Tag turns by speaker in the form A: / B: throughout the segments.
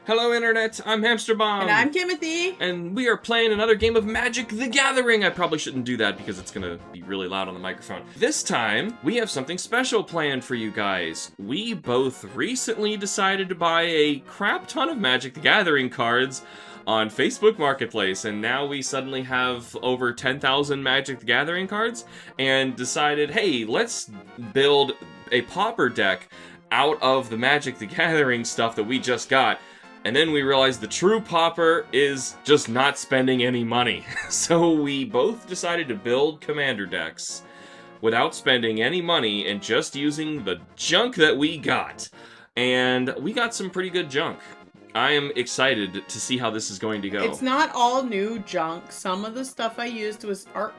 A: Hello Internet, I'm HamsterBomb.
B: And I'm Timothy.
A: And we are playing another game of Magic the Gathering. I probably shouldn't do that because it's gonna be really loud on the microphone. This time, we have something special planned for you guys. We both recently decided to buy a crap ton of Magic the Gathering cards on Facebook Marketplace, and now we suddenly have over 10,000 Magic the Gathering cards, and decided, hey, let's build a pauper deck out of the Magic the Gathering stuff that we just got. And then we realized the true pauper is just not spending any money. So we both decided to build commander decks without spending any money and just using the junk that we got. And we got some pretty good junk. I am excited to see how this is going to go.
B: It's not all new junk. Some of the stuff I used was our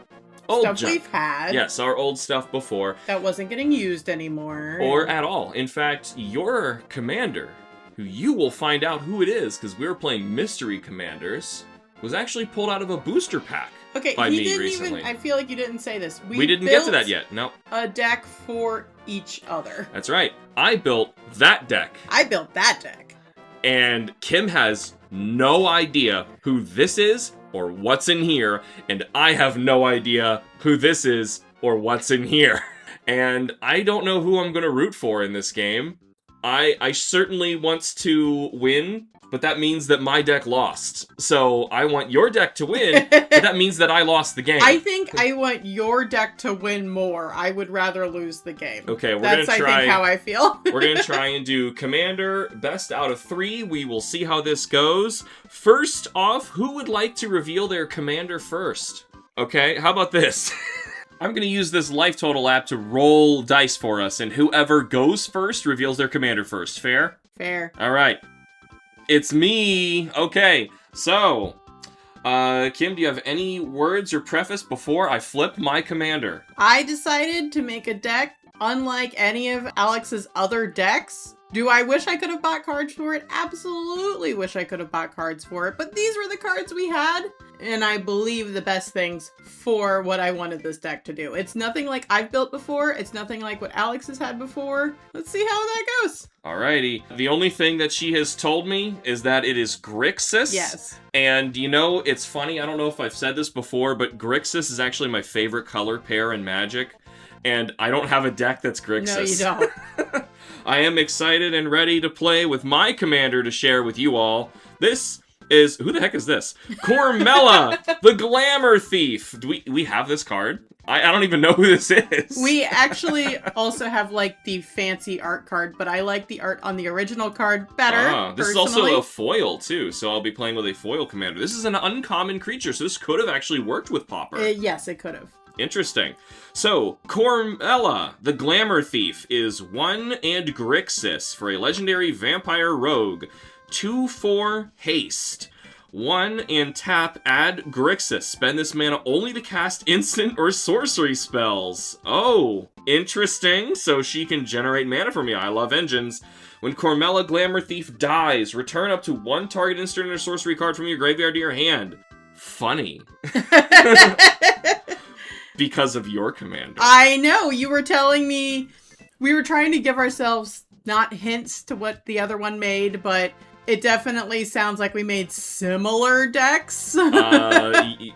A: old
B: stuff
A: junk.
B: We've had.
A: Yes, our old stuff before.
B: That wasn't getting used anymore.
A: Or at all. In fact, your commander, who you will find out who it is because we were playing Mystery Commanders, was actually pulled out of a booster pack by me recently.
B: I feel like you didn't say this.
A: We didn't get to that yet, no.
B: A deck for each other.
A: That's right. I built that deck.
B: I built that deck.
A: And Kim has no idea who this is or what's in here, and I have no idea who this is or what's in here. And I don't know who I'm going to root for in this game. I certainly want to win, but that means that my deck lost. So I want your deck to win, but that means that I lost the game.
B: I think I want your deck to win more. I would rather lose the game.
A: Okay, we're going to try.
B: That's, I think, how I feel.
A: We're going to try and do Commander, best out of 3. We will see how this goes. First off, who would like to reveal their Commander first? Okay, how about this? I'm going to use this Life Total app to roll dice for us, and whoever goes first reveals their commander first. Fair?
B: Fair.
A: All right. It's me. Okay, so, Kim, do you have any words or preface before I flip my commander?
B: I decided to make a deck unlike any of Alex's other decks. Do I wish I could have bought cards for it? Absolutely wish I could have bought cards for it, but these were the cards we had, and I believe the best things for what I wanted this deck to do. It's nothing like I've built before. It's nothing like what Alex has had before. Let's see how that goes.
A: Alrighty. The only thing that she has told me is that it is Grixis.
B: Yes.
A: And, you know, it's funny, I don't know if I've said this before, but Grixis is actually my favorite color pair in Magic, and I don't have a deck that's Grixis.
B: No, you don't.
A: I am excited and ready to play with my commander to share with you all. This is... Who the heck is this? Cormella, the Glamour Thief. Do we have this card? I don't even know who this is.
B: We actually also have, like, the fancy art card, but I like the art on the original card better,
A: This
B: personally.
A: is also a foil, too, so I'll be playing with a foil commander. This is an uncommon creature, so this could have actually worked with Pauper.
B: Yes, it could have.
A: Interesting. So, Cormella, the Glamour Thief, is 1 and Grixis for a legendary vampire rogue. 2/4 haste. 1 and tap, add Grixis. Spend this mana only to cast instant or sorcery spells. Oh, interesting. So she can generate mana for me. I love engines. When Cormella Glamour Thief dies, return up to 1 target instant or sorcery card from your graveyard to your hand. Funny. Because of your commander.
B: I know, you were telling me we were trying to give ourselves not hints to what the other one made, but it definitely sounds like we made similar decks.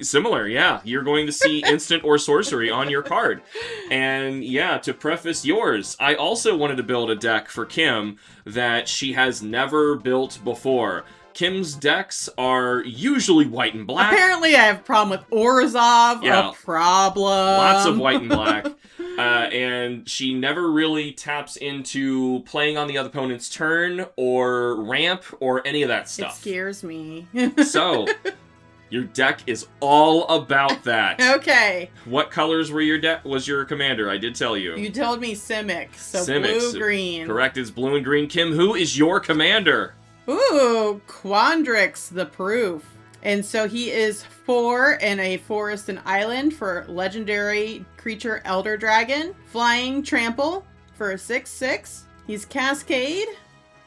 A: Similar, yeah. You're going to see instant or sorcery on your card. And yeah, to preface yours, I also wanted to build a deck for Kim that she has never built before. Kim's decks are usually white and black.
B: Apparently I have a problem with Orzhov.
A: Yeah.
B: A problem.
A: Lots of white and black. And she never really taps into playing on the other opponent's turn or ramp or any of that stuff.
B: It scares me.
A: So, your deck is all about that.
B: Okay.
A: What colors were was your commander? I did tell you.
B: You told me Simic, so
A: Simic.
B: blue-green.
A: Correct, it's blue and green. Kim, who is your commander?
B: Ooh, Quandrix the Proof. And so he is 4 in a forest and island for legendary creature Elder Dragon. Flying Trample for a 6/6. He's Cascade.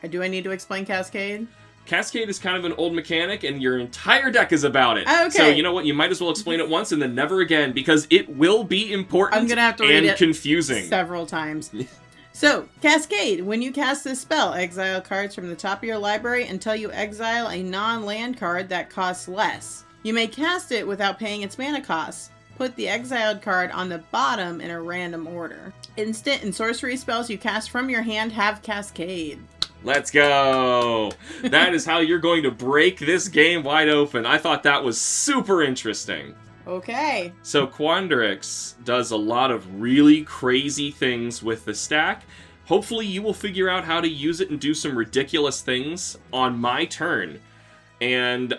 B: Do I need to explain Cascade?
A: Cascade is kind of an old mechanic, and your entire deck is about it.
B: Okay.
A: So you know what? You might as well explain it once and then never again, because it will be important
B: I'm gonna have to read
A: and
B: it
A: confusing.
B: several times. So, Cascade. When you cast this spell, exile cards from the top of your library until you exile a non-land card that costs less. You may cast it without paying its mana cost. Put the exiled card on the bottom in a random order. Instant and sorcery spells you cast from your hand have Cascade.
A: Let's go! That is how you're going to break this game wide open. I thought that was super interesting.
B: Okay.
A: So Quandrix does a lot of really crazy things with the stack. Hopefully you will figure out how to use it and do some ridiculous things on my turn. And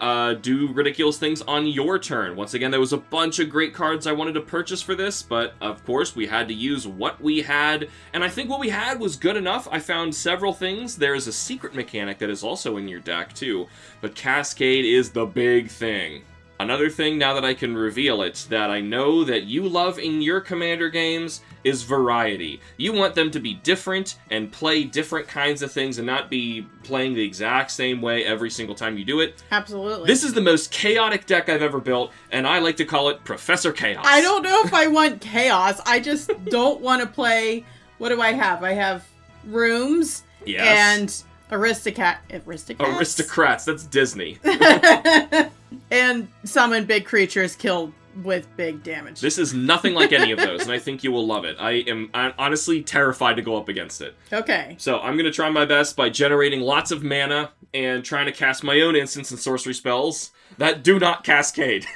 A: do ridiculous things on your turn. Once again, there was a bunch of great cards I wanted to purchase for this, but of course we had to use what we had. And I think what we had was good enough. I found several things. There is a secret mechanic that is also in your deck too. But Cascade is the big thing. Another thing, now that I can reveal it, that I know that you love in your Commander games is variety. You want them to be different and play different kinds of things and not be playing the exact same way every single time you do it.
B: Absolutely.
A: This is the most chaotic deck I've ever built, and I like to call it Professor Chaos.
B: I don't know if I want chaos. I just don't want to play... What do I have? I have rooms and aristocrats. That's Disney. And summon big creatures killed with big damage.
A: This is nothing like any of those, and I think you will love it. I'm honestly terrified to go up against it.
B: Okay.
A: So I'm going to try my best by generating lots of mana and trying to cast my own instants and sorcery spells that do not cascade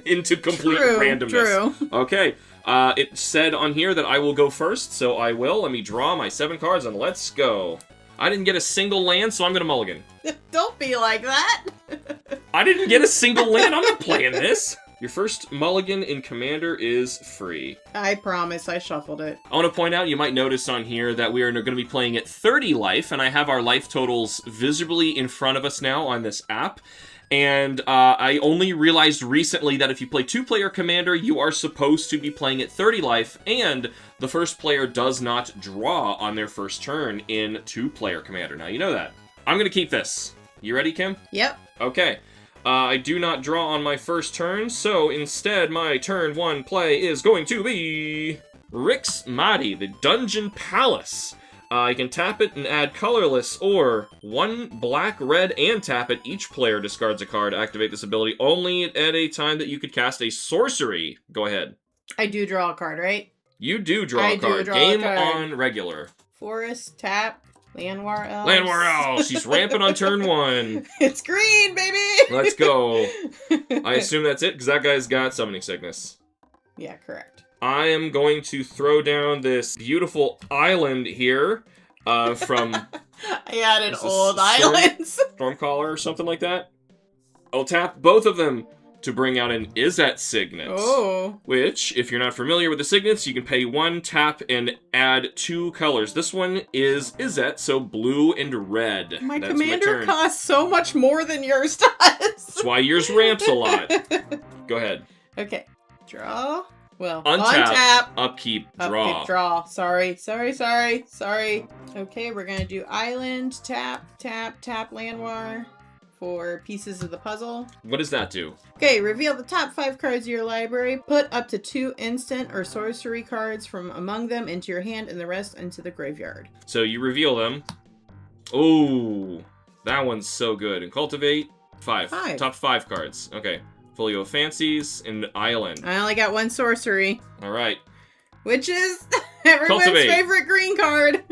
A: into complete randomness.
B: True.
A: Okay. It said on here that I will go first, so I will. Let me draw my 7 cards, and let's go. I didn't get a single land, so I'm going to mulligan.
B: Don't be like that.
A: I didn't get a single land. I'm not playing this. Your first mulligan in Commander is free.
B: I promise I shuffled it.
A: I want to point out, you might notice on here that we are going to be playing at 30 life, and I have our life totals visibly in front of us now on this app. And I only realized recently that if you play 2-player Commander, you are supposed to be playing at 30 life, and the first player does not draw on their first turn in 2-player Commander. Now, you know that. I'm going to keep this. You ready, Kim?
B: Yep.
A: Okay. I do not draw on my first turn, so instead my turn 1 play is going to be Rix Mahdi, the Dungeon Palace. You can tap it and add colorless, or 1 black, red, and tap it. Each player discards a card. Activate this ability only at a time that you could cast a sorcery. Go ahead.
B: I do draw a card, right?
A: You do draw a card. Game on regular.
B: Forest, tap, Landwar Elves.
A: Landwar Elves. She's rampant on turn 1.
B: It's green, baby!
A: Let's go. I assume that's it, because that guy's got Summoning Sickness.
B: Yeah, correct.
A: I am going to throw down this beautiful island here from...
B: I added old islands.
A: Stormcaller or something like that. I'll tap both of them to bring out an Izzet Signet.
B: Oh.
A: Which, if you're not familiar with the signets, you can pay 1, tap, and add 2 colors. This one is Izzet, so blue and red.
B: My commander costs so much more than yours does.
A: That's why yours ramps a lot. Go ahead.
B: Okay. Draw. Well,
A: untap, upkeep, draw.
B: Upkeep, draw. Sorry. Okay, we're gonna do island, tap, Landwar for pieces of the puzzle.
A: What does that do?
B: Okay, reveal the top 5 cards of your library. Put up to 2 instant or sorcery cards from among them into your hand and the rest into the graveyard.
A: So you reveal them. Oh, that one's so good. And cultivate, 5. Top 5 cards. Okay. Folio of Fancies, and Island.
B: I only got 1 sorcery.
A: Alright.
B: Which is everyone's favorite green card.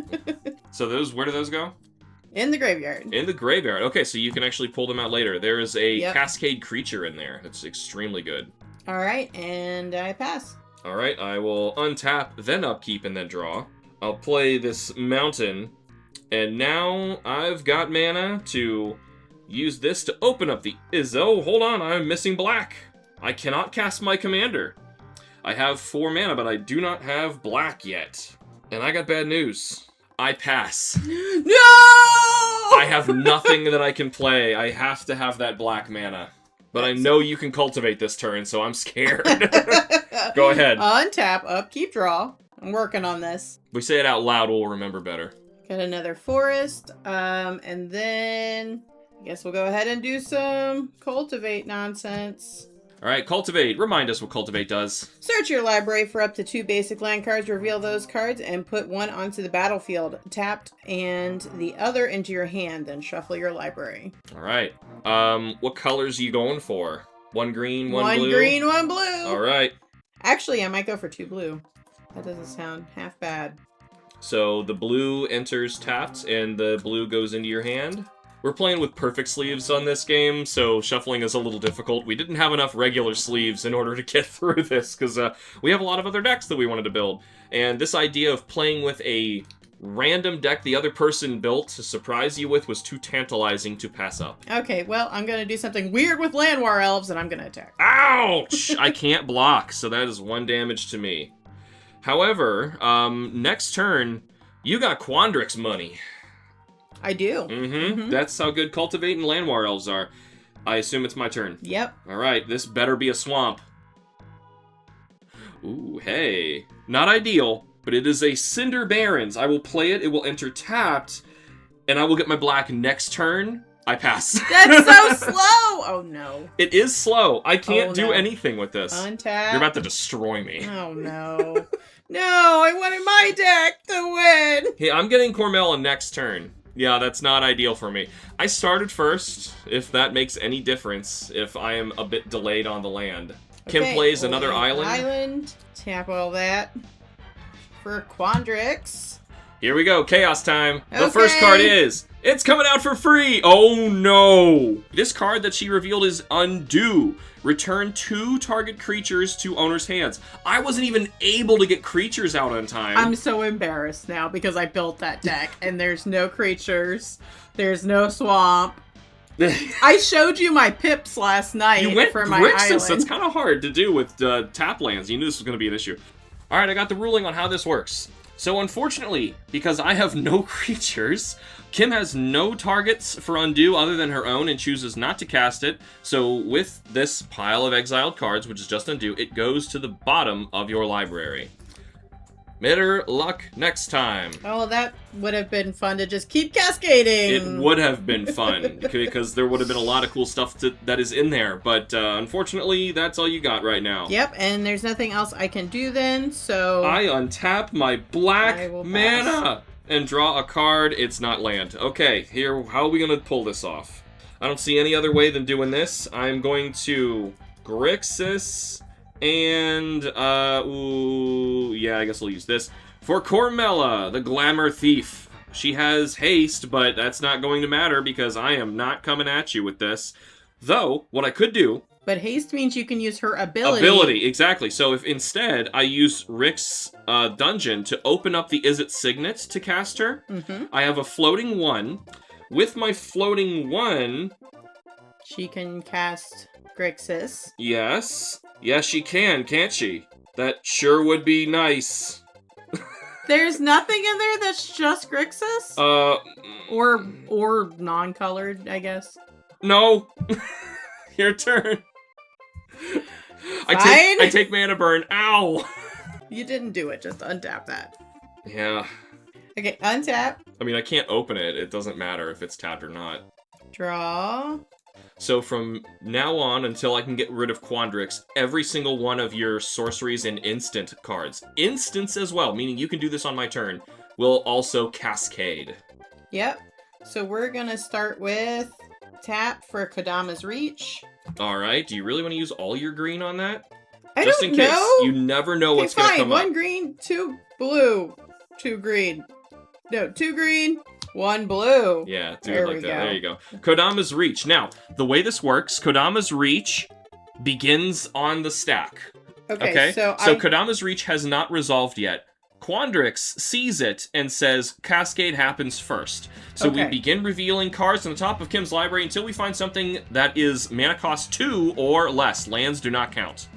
A: So where do those go?
B: In the graveyard.
A: In the graveyard. Okay, so you can actually pull them out later. There is a Cascade creature in there. That's extremely good.
B: Alright, and I pass.
A: Alright, I will untap, then upkeep, and then draw. I'll play this mountain, and now I've got mana to... use this to open up the Izzo. Hold on, I'm missing black. I cannot cast my commander. I have 4 mana, but I do not have black yet. And I got bad news. I pass.
B: No!
A: I have nothing that I can play. I have to have that black mana. But I know you can cultivate this turn, so I'm scared. Go ahead.
B: Untap, upkeep, draw. I'm working on this.
A: If we say it out loud, we'll remember better.
B: Got another forest. And then... I guess we'll go ahead and do some cultivate nonsense.
A: All right, Cultivate. Remind us what Cultivate does.
B: Search your library for up to 2 basic land cards, reveal those cards, and put one onto the battlefield, tapped, and the other into your hand, then shuffle your library.
A: All right. What colors are you going for? 1 green, 1 blue?
B: 1 green, 1 blue.
A: All right.
B: Actually, I might go for 2 blue. That doesn't sound half bad.
A: So the blue enters tapped, and the blue goes into your hand. We're playing with perfect sleeves on this game, so shuffling is a little difficult. We didn't have enough regular sleeves in order to get through this, because we have a lot of other decks that we wanted to build. And this idea of playing with a random deck the other person built to surprise you with was too tantalizing to pass up.
B: Okay, well, I'm going to do something weird with Land War Elves, and I'm going to attack.
A: Ouch! I can't block, so that is 1 damage to me. However, next turn, you got Quandrix money.
B: I do.
A: That's how good Cultivate and Land War Elves are. I assume it's my turn.
B: Yep.
A: Alright, this better be a swamp. Ooh, hey. Not ideal, but it is a Cinder Barrens. I will play it, it will enter tapped, and I will get my black next turn. I pass.
B: That's so slow! Oh, no.
A: It is slow. I can't do anything with this.
B: Untap.
A: You're about to destroy me.
B: Oh, no. No, I wanted my deck to win!
A: Hey, I'm getting Cormella next turn. Yeah, that's not ideal for me. I started first, if that makes any difference, if I am a bit delayed on the land. Kim plays another island.
B: Tap all that. For Quandrix.
A: Here we go, Chaos time. The first card is... It's coming out for free! Oh no! This card that she revealed is Undo. Return 2 target creatures to owner's hands. I wasn't even able to get creatures out on time.
B: I'm so embarrassed now because I built that deck and there's no creatures. There's no swamp. I showed you my pips last night for my island.
A: That's kind of hard to do with tap lands. You knew this was going to be an issue. Alright, I got the ruling on how this works. So unfortunately, because I have no creatures, Kim has no targets for Undo other than her own and chooses not to cast it. So with this pile of exiled cards, which is just Undo, it goes to the bottom of your library. Better luck next time.
B: Oh, that would have been fun to just keep cascading.
A: It would have been fun, because there would have been a lot of cool stuff that is in there. But unfortunately, that's all you got right now.
B: Yep, and there's nothing else I can do then, so...
A: I untap my black mana and draw a card. It's not land. Okay, here, how are we going to pull this off? I don't see any other way than doing this. I'm going to Grixis... And, ooh, yeah, I guess I'll use this. For Cormella, the Glamour Thief. She has haste, but that's not going to matter because I am not coming at you with this. Though, what I could do...
B: But haste means you can use her ability.
A: Ability, exactly. So if instead I use Rick's dungeon to open up the Is It Signet to cast her, I have a floating 1. With my floating 1...
B: She can cast Grixis.
A: Yes. Yes, she can, can't she? That sure would be nice.
B: There's nothing in there that's just Grixis? Or non-colored, I guess.
A: No. Your turn. I take mana burn. Ow.
B: You didn't do it, just untap that.
A: Yeah.
B: Okay, untap.
A: I mean, I can't open it. It doesn't matter if it's tapped or not.
B: Draw.
A: So from now on, until I can get rid of Quandrix, every single one of your sorceries and instant cards, instants as well, meaning you can do this on my turn, will also cascade.
B: Yep. So we're gonna start with tap for Kodama's Reach.
A: Alright, do you really want to use all your green on that?
B: I
A: Just
B: don't
A: in case.
B: know.
A: You never know what's gonna come up.
B: 1 green, 2 blue, 2 green. No, 2 green, 1 blue.
A: Yeah, do it like that. There you go. Kodama's Reach. Now, the way this works, Kodama's Reach begins on the stack. Okay? So Kodama's Reach has not resolved yet. Quandrix sees it and says, Cascade happens first. So we begin revealing cards on the top of Kim's library until we find something that is mana cost 2 or less. Lands do not count.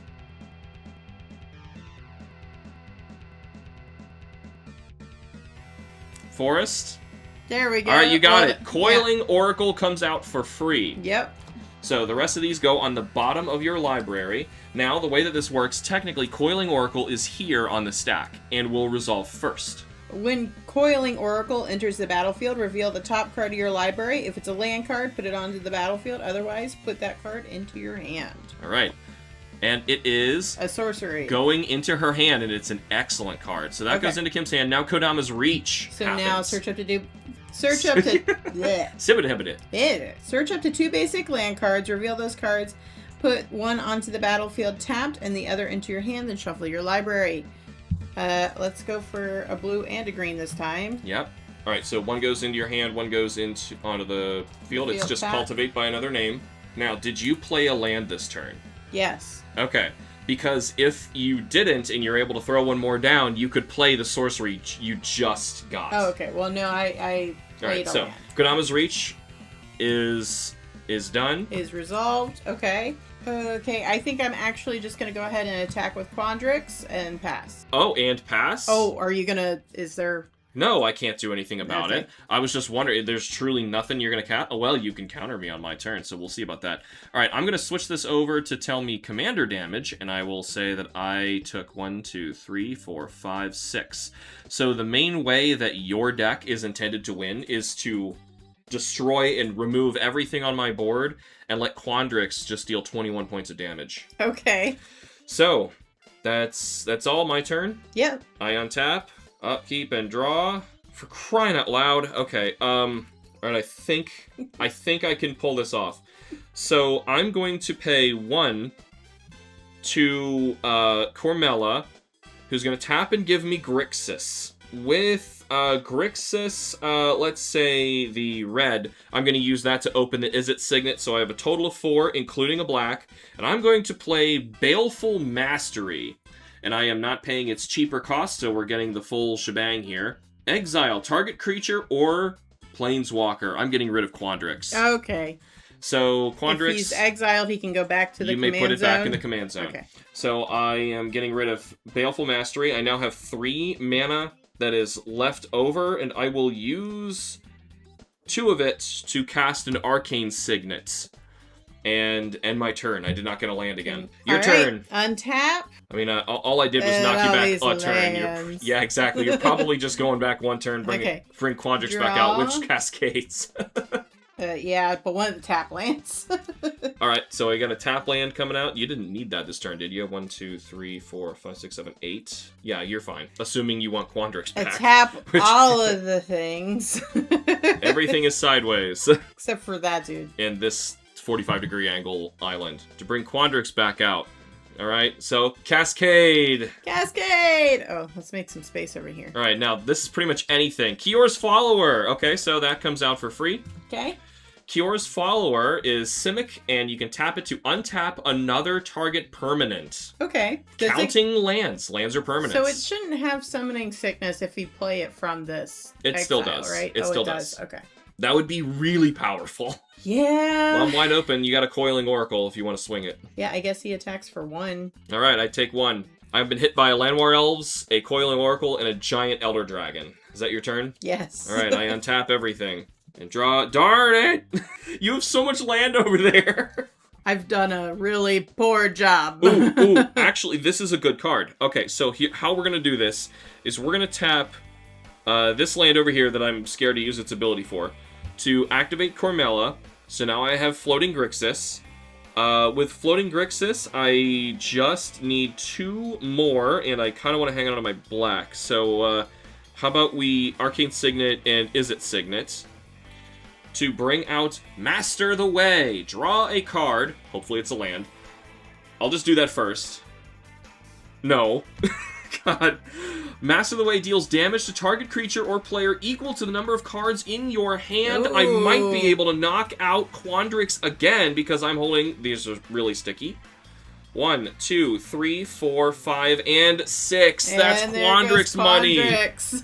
A: Forest.
B: There we go.
A: Alright, you got it. Coiling Oracle comes out for free.
B: Yep.
A: So the rest of these go on the bottom of your library. Now, the way that this works, technically, Coiling Oracle is here on the stack and will resolve first.
B: When Coiling Oracle enters the battlefield, reveal the top card of your library. If it's a land card, put it onto the battlefield. Otherwise, put that card into your hand.
A: Alright. And it is
B: A sorcery.
A: going into her hand, and it's an excellent card. So that goes into Kim's hand. Now Kodama's Reach
B: So
A: happens.
B: now search up to bleh.
A: Sibit-hibit.
B: Yeah. Search up to 2 basic land cards, reveal those cards, put one onto the battlefield tapped and the other into your hand, then shuffle your library. Let's go for a blue and a green this time.
A: Yep. All right, so one goes into your hand, one goes onto the field. It's just cultivate by another name. Now, did you play a land this turn?
B: Yes.
A: Okay. Because if you didn't and you're able to throw one more down, you could play the sorcery you just got.
B: Oh, okay. Well, no, I played a land.
A: Kodama's Reach is done.
B: Is resolved. Okay. Okay, I think I'm actually just going to go ahead and attack with Quandrix and pass.
A: Oh, and pass?
B: Oh, are you going to... Is there...
A: No, I can't do anything about
B: Okay.
A: it. I was just wondering, there's truly nothing you're going to counter? Oh, well, you can counter me on my turn, so we'll see about that. All right, I'm going to switch this over to tell me commander damage, and I will say that I took 1, 2, 3, 4, 5, 6. So the main way that your deck is intended to win is to destroy and remove everything on my board and let Quandrix just deal 21 points of damage.
B: Okay.
A: So, that's all my turn.
B: Yeah.
A: I untap. Upkeep and draw. For crying out loud. Okay, alright, I think I can pull this off. So, I'm going to pay 1 to Cormella, who's going to tap and give me Grixis. With Grixis, let's say the red, I'm going to use that to open the Izzet Signet, so I have a total of 4, including a black, and I'm going to play Baleful Mastery. And I am not paying its cheaper cost, so we're getting the full shebang here. Exile target creature or planeswalker. I'm getting rid of Quandrix.
B: Okay.
A: So Quandrix,
B: if he's exiled, he can go back to the command zone.
A: You may put it back in the command zone.
B: Okay.
A: So I am getting rid of Baleful Mastery. I now have 3 mana that is left over, and I will use 2 of it to cast an Arcane Signet. And end my turn. I did not get a land again. Your turn.
B: Untap.
A: I mean, all I did was knock you back a turn. Yeah, exactly. You're probably just going back 1 turn, bring Quandrix back out, which cascades.
B: Yeah, but one of the tap lands.
A: All right, so I got a tap land coming out. You didn't need that this turn, did you? 1, 2, 3, 4, 5, 6, 7, 8. Yeah, you're fine. Assuming you want Quandrix back.
B: Tap all of the things.
A: Everything is sideways.
B: Except for that dude.
A: And this 45-degree angle island. To bring Quandrix back out. All right, so Cascade.
B: Cascade! Oh, let's make some space over here.
A: All right, now this is pretty much anything. Kior's Follower. Okay, so that comes out for free.
B: Okay.
A: Kior's Follower is Simic, and you can tap it to untap another target permanent.
B: Okay.
A: Counting lands. Lands are permanents.
B: So it shouldn't have Summoning Sickness if you play it from this
A: It still does.
B: Right?
A: It still does.
B: Okay.
A: That would be really powerful.
B: Yeah.
A: Well, I'm wide open. You got a Coiling Oracle if you want to swing it.
B: Yeah, I guess he attacks for 1.
A: All right, I take 1. I've been hit by a Llanowar Elves, a Coiling Oracle, and a Giant Elder Dragon. Is that your turn?
B: Yes.
A: All right, I untap everything. And draw... Darn it! You have so much land over there!
B: I've done a really poor job.
A: Ooh, actually, this is a good card. Okay, so how we're going to do this is we're going to tap this land over here that I'm scared to use its ability for to activate Cormella. So now I have Floating Grixis. With Floating Grixis, I just need 2 more, and I kind of want to hang on to my black. So how about we Arcane Signet and Izzet Signet to bring out Master the Way. Draw a card. Hopefully it's a land. I'll just do that first. No. God. Master the Way deals damage to target creature or player equal to the number of cards in your hand.
B: Ooh.
A: I might be able to knock out Quandrix again because I'm holding... These are really sticky. 1, 2, 3, 4, 5, and 6.
B: And
A: that's Quandrix money.
B: Quandrix.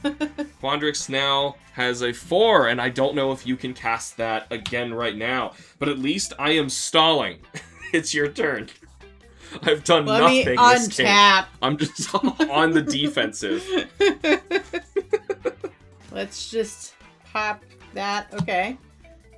A: Quandrix now has a 4, and I don't know if you can cast that again right now. But at least I am stalling. It's your turn. I've done nothing this game. I'm just on the defensive.
B: Let's just pop that. Okay.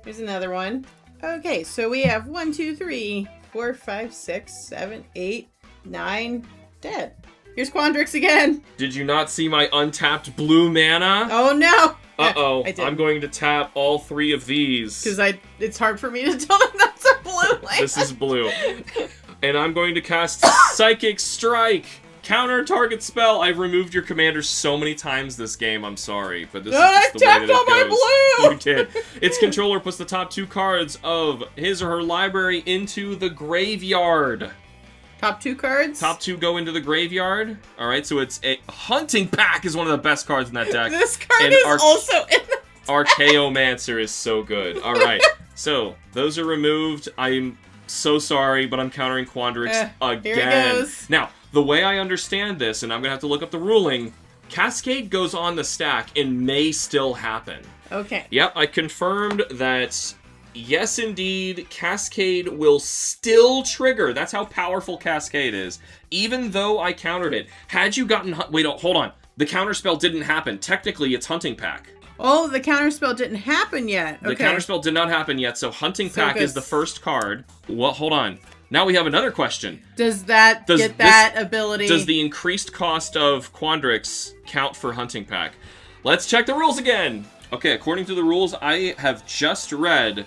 B: Here's another one. Okay, so we have 1, 2, 3, 4, 5, 6, 7, 8, 9 dead. Here's Quandrix again.
A: Did you not see my untapped blue mana?
B: Oh no!
A: Uh-oh. I'm going to tap all 3 of these.
B: Because it's hard for me to tell them that's a blue land.
A: This is blue. And I'm going to cast Psychic Strike. Counter target spell. I've removed your commander so many times this game. I'm sorry, but this is just the way that it goes.
B: I tapped all my blue!
A: You did. Its controller puts the top 2 cards of his or her library into the graveyard.
B: Top 2 cards?
A: Top 2 go into the graveyard. All right, so it's a Hunting Pack is one of the best cards in that deck.
B: This card is also in the
A: Archaeomancer is so good. All right, so those are removed. I'm so sorry, but I'm countering Quandrix again.
B: Here it goes.
A: Now, the way I understand this, and I'm going to have to look up the ruling, Cascade goes on the stack and may still happen.
B: Okay.
A: Yep, I confirmed that, yes, indeed, Cascade will still trigger. That's how powerful Cascade is. Even though I countered it. Had you gotten... Wait, hold on. The counterspell didn't happen. Technically, it's Hunting Pack.
B: Oh, the counterspell didn't happen yet. Okay.
A: The counterspell did not happen yet, so Hunting Pack is the first card. Well, hold on. Now we have another question.
B: Does that get that ability?
A: Does the increased cost of Quandrix count for Hunting Pack? Let's check the rules again. Okay, according to the rules I have just read,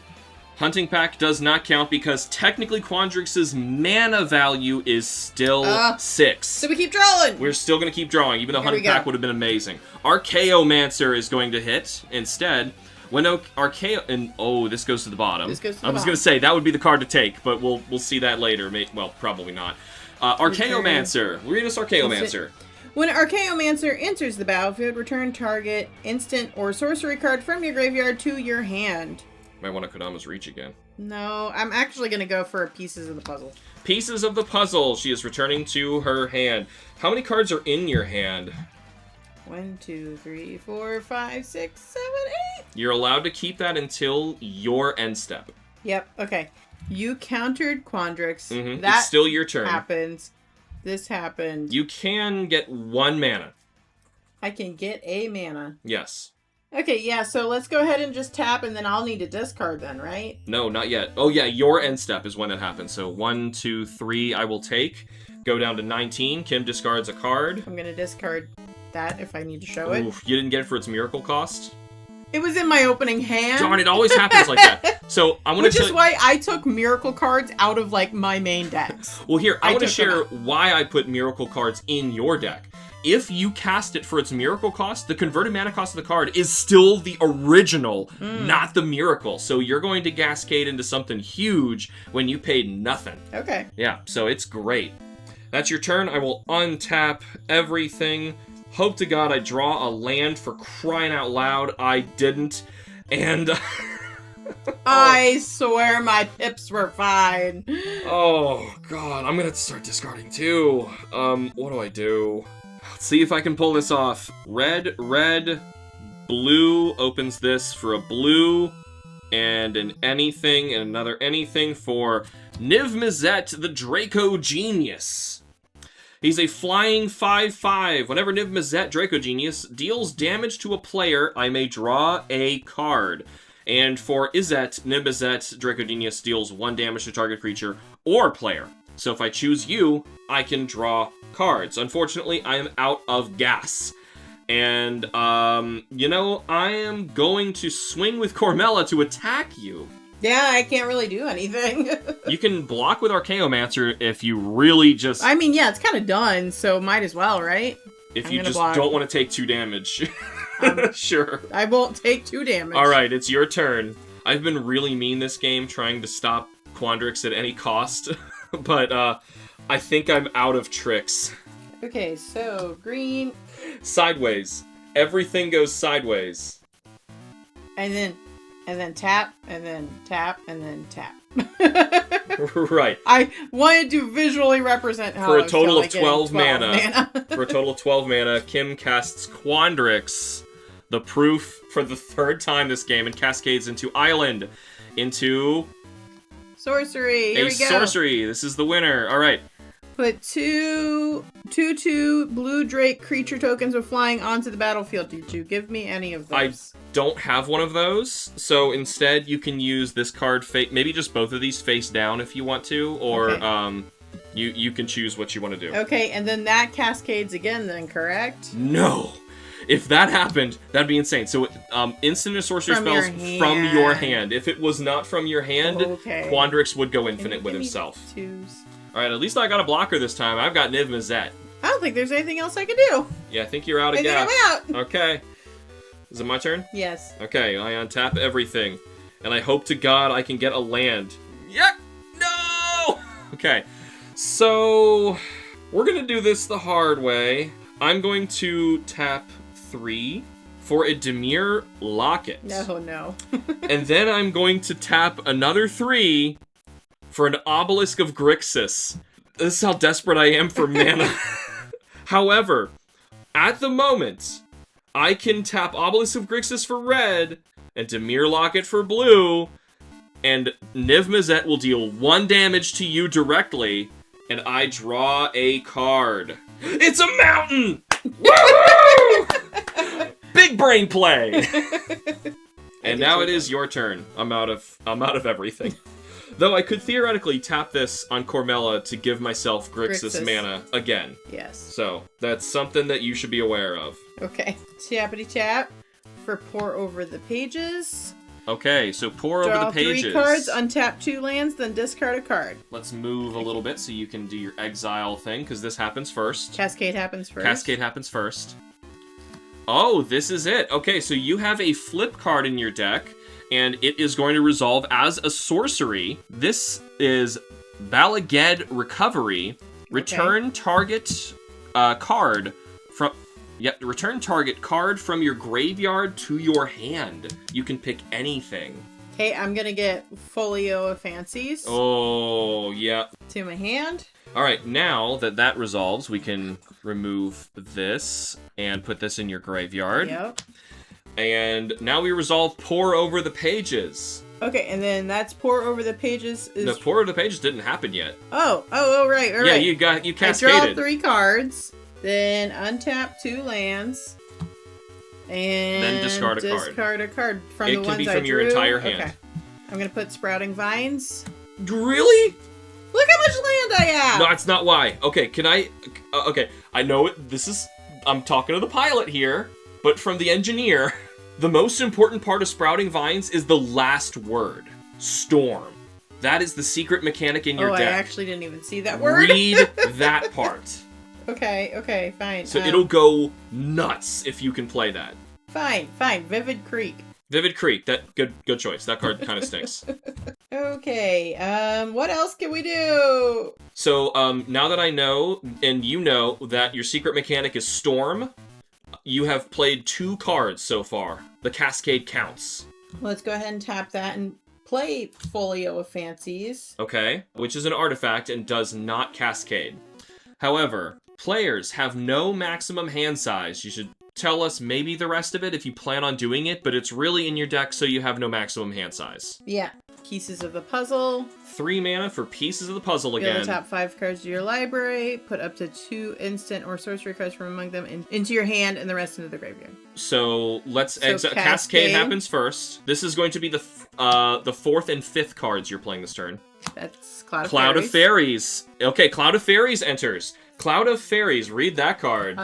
A: Hunting Pack does not count because technically Quandrix's mana value is still 6.
B: So we keep drawing.
A: We're still going to keep drawing, even though Hunting Pack would have been amazing. Archaeomancer is going to hit instead. When this goes to the bottom. I was going to say, that would be the card to take, but we'll see that later. Well, probably not. Archaeomancer. Read us Archaeomancer.
B: When Archaeomancer enters the battlefield, return target instant or sorcery card from your graveyard to your hand.
A: Might want to Kodama's Reach again.
B: No, I'm actually going to go for Pieces of the Puzzle.
A: Pieces of the Puzzle. She is returning to her hand. How many cards are in your hand?
B: 1, 2, 3, 4, 5, 6, 7, 8.
A: You're allowed to keep that until your end step.
B: Yep, okay. You countered Quandrix.
A: Mm-hmm.
B: That
A: it's still your turn.
B: Happens. This happened.
A: You can get 1 mana.
B: I can get a mana.
A: Yes.
B: Okay, yeah, so let's go ahead and just tap, and then I'll need to discard then, right?
A: No, not yet. Oh, yeah, your end step is when it happens. So 1, 2, 3, I will take. Go down to 19. Kim discards a card.
B: I'm going to discard that if I need to show it.
A: Oof, you didn't get it for its miracle cost?
B: It was in my opening hand.
A: Darn, it always happens like that. So I'm going to
B: Which is why I took miracle cards out of, like, my main decks.
A: Well, here, I want to share why I put miracle cards in your deck. If you cast it for its miracle cost, the converted mana cost of the card is still the original, not the miracle. So you're going to cascade into something huge when you paid nothing.
B: Okay.
A: Yeah, so it's great. That's your turn. I will untap everything. Hope to God I draw a land, for crying out loud. I didn't. And...
B: I swear my pips were fine.
A: Oh, God. I'm going to start discarding, too. What do I do? Let's see if I can pull this off. Red, blue opens this for a blue, and an anything, and another anything for Niv Mizzet, the Draco Genius. He's a flying 5/5. Whenever Niv Mizzet, Draco Genius, deals damage to a player, I may draw a card. And for Izzet, Niv Mizzet, Draco Genius deals 1 damage to target creature or player. So if I choose you, I can draw cards. Unfortunately, I am out of gas. And, you know, I am going to swing with Cormella to attack you.
B: Yeah, I can't really do anything.
A: You can block with Archaeomancer if you really just...
B: I mean, yeah, it's kind of done, so might as well, right?
A: If you just don't want to take 2 damage. Sure.
B: I won't take 2 damage.
A: Alright, it's your turn. I've been really mean this game, trying to stop Quandrix at any cost. But, I think I'm out of tricks.
B: Okay, so, green.
A: Sideways. Everything goes sideways.
B: And then tap, and then tap, and then tap.
A: Right.
B: I wanted to visually represent how
A: for a total of 12 mana. For a total of 12 mana, Kim casts Quandrix, the proof for the 3rd time this game, and cascades into Island, into...
B: Sorcery. Here we go.
A: Sorcery. This is the winner. All right.
B: Put 2 blue Drake creature tokens with flying onto the battlefield. Did you give me any of those?
A: I don't have one of those, so instead you can use this card, maybe just both of these face down if you want to, or you can choose what you want to do.
B: Okay, and then that cascades again then, correct?
A: No! If that happened, that'd be insane. So, instant and sorcery spells from your hand. If it was not from your hand, Quandrix would go infinite with himself.
B: 2s?
A: Alright, at least I got a blocker this time. I've got Niv Mizzet.
B: I don't think there's anything else I can do.
A: Yeah, I think you're out of
B: I think
A: gas.
B: I'm out.
A: Okay. Is it my turn?
B: Yes.
A: Okay, I untap everything. And I hope to God I can get a land. Yeah! No! Okay. So, we're gonna do this the hard way. I'm going to tap 3 for a Dimir Locket.
B: No.
A: And then I'm going to tap another 3 for an Obelisk of Grixis. This is how desperate I am for mana. However, at the moment, I can tap Obelisk of Grixis for red and Dimir Locket for blue, and Niv Mizzet will deal 1 damage to you directly, and I draw a card. It's a mountain! Woo! Big brain play! And now it is your turn. I'm out of everything. Though I could theoretically tap this on Cormella to give myself Grixis mana again.
B: Yes.
A: So, that's something that you should be aware of.
B: Okay. Tappity tap for pour over the pages.
A: Okay, so pour over the pages.
B: Draw 3 cards, untap 2 lands, then discard a card.
A: Let's move a little bit so you can do your exile thing, because this happens first.
B: Cascade happens first.
A: Cascade happens first. Oh, this is it. Okay, so you have a flip card in your deck, and it is going to resolve as a sorcery. This is Balaged Recovery. Return target card from... Yep, return target card from your graveyard to your hand. You can pick anything.
B: Okay, I'm gonna get Folio of Fancies.
A: Oh, yeah.
B: To my hand.
A: Alright, now that that resolves, we can remove this and put this in your graveyard.
B: Yep.
A: And now we resolve pour over the pages.
B: Okay, and then that's pour over the pages is...
A: No, pour over the pages didn't happen yet.
B: Oh, right,
A: Yeah,
B: right.
A: you cascaded.
B: I draw 3 cards, then untap 2 lands, and
A: then discard a card.
B: Discard a card from
A: It
B: the
A: can
B: ones
A: be
B: I
A: from
B: drew.
A: your entire hand.
B: Okay. I'm gonna put Sprouting Vines.
A: Really?
B: Look how much land I have!
A: No, that's not why. Okay, can I... okay, I know it. This is... I'm talking to the pilot here, but from the engineer, the most important part of Sprouting Vines is the last word. Storm. That is the secret mechanic in your deck.
B: I actually didn't even see that word.
A: Read that part.
B: Okay, fine.
A: So it'll go nuts if you can play that.
B: Fine. Vivid Creek.
A: Vivid Creek. That good choice. That card kind of stinks.
B: Okay. What else can we do?
A: So now that I know, and you know, that your secret mechanic is Storm, you have played 2 cards so far. The Cascade counts.
B: Let's go ahead and tap that and play Folio of Fancies.
A: Okay, which is an artifact and does not cascade. However, players have no maximum hand size. You should tell us maybe the rest of it if you plan on doing it, but it's really in your deck, so you have no maximum hand size.
B: Yeah. Pieces of the puzzle.
A: 3 mana for Pieces of the Puzzle
B: Reveal
A: again.
B: the top 5 cards to your library. Put up to 2 instant or sorcery cards from among them into your hand and the rest into the graveyard.
A: So let's exit. Cascade happens first. This is going to be the 4th and 5th cards you're playing this turn.
B: That's Cloud
A: of Fairies. Okay, Cloud of Fairies enters. Cloud of Fairies, read that card.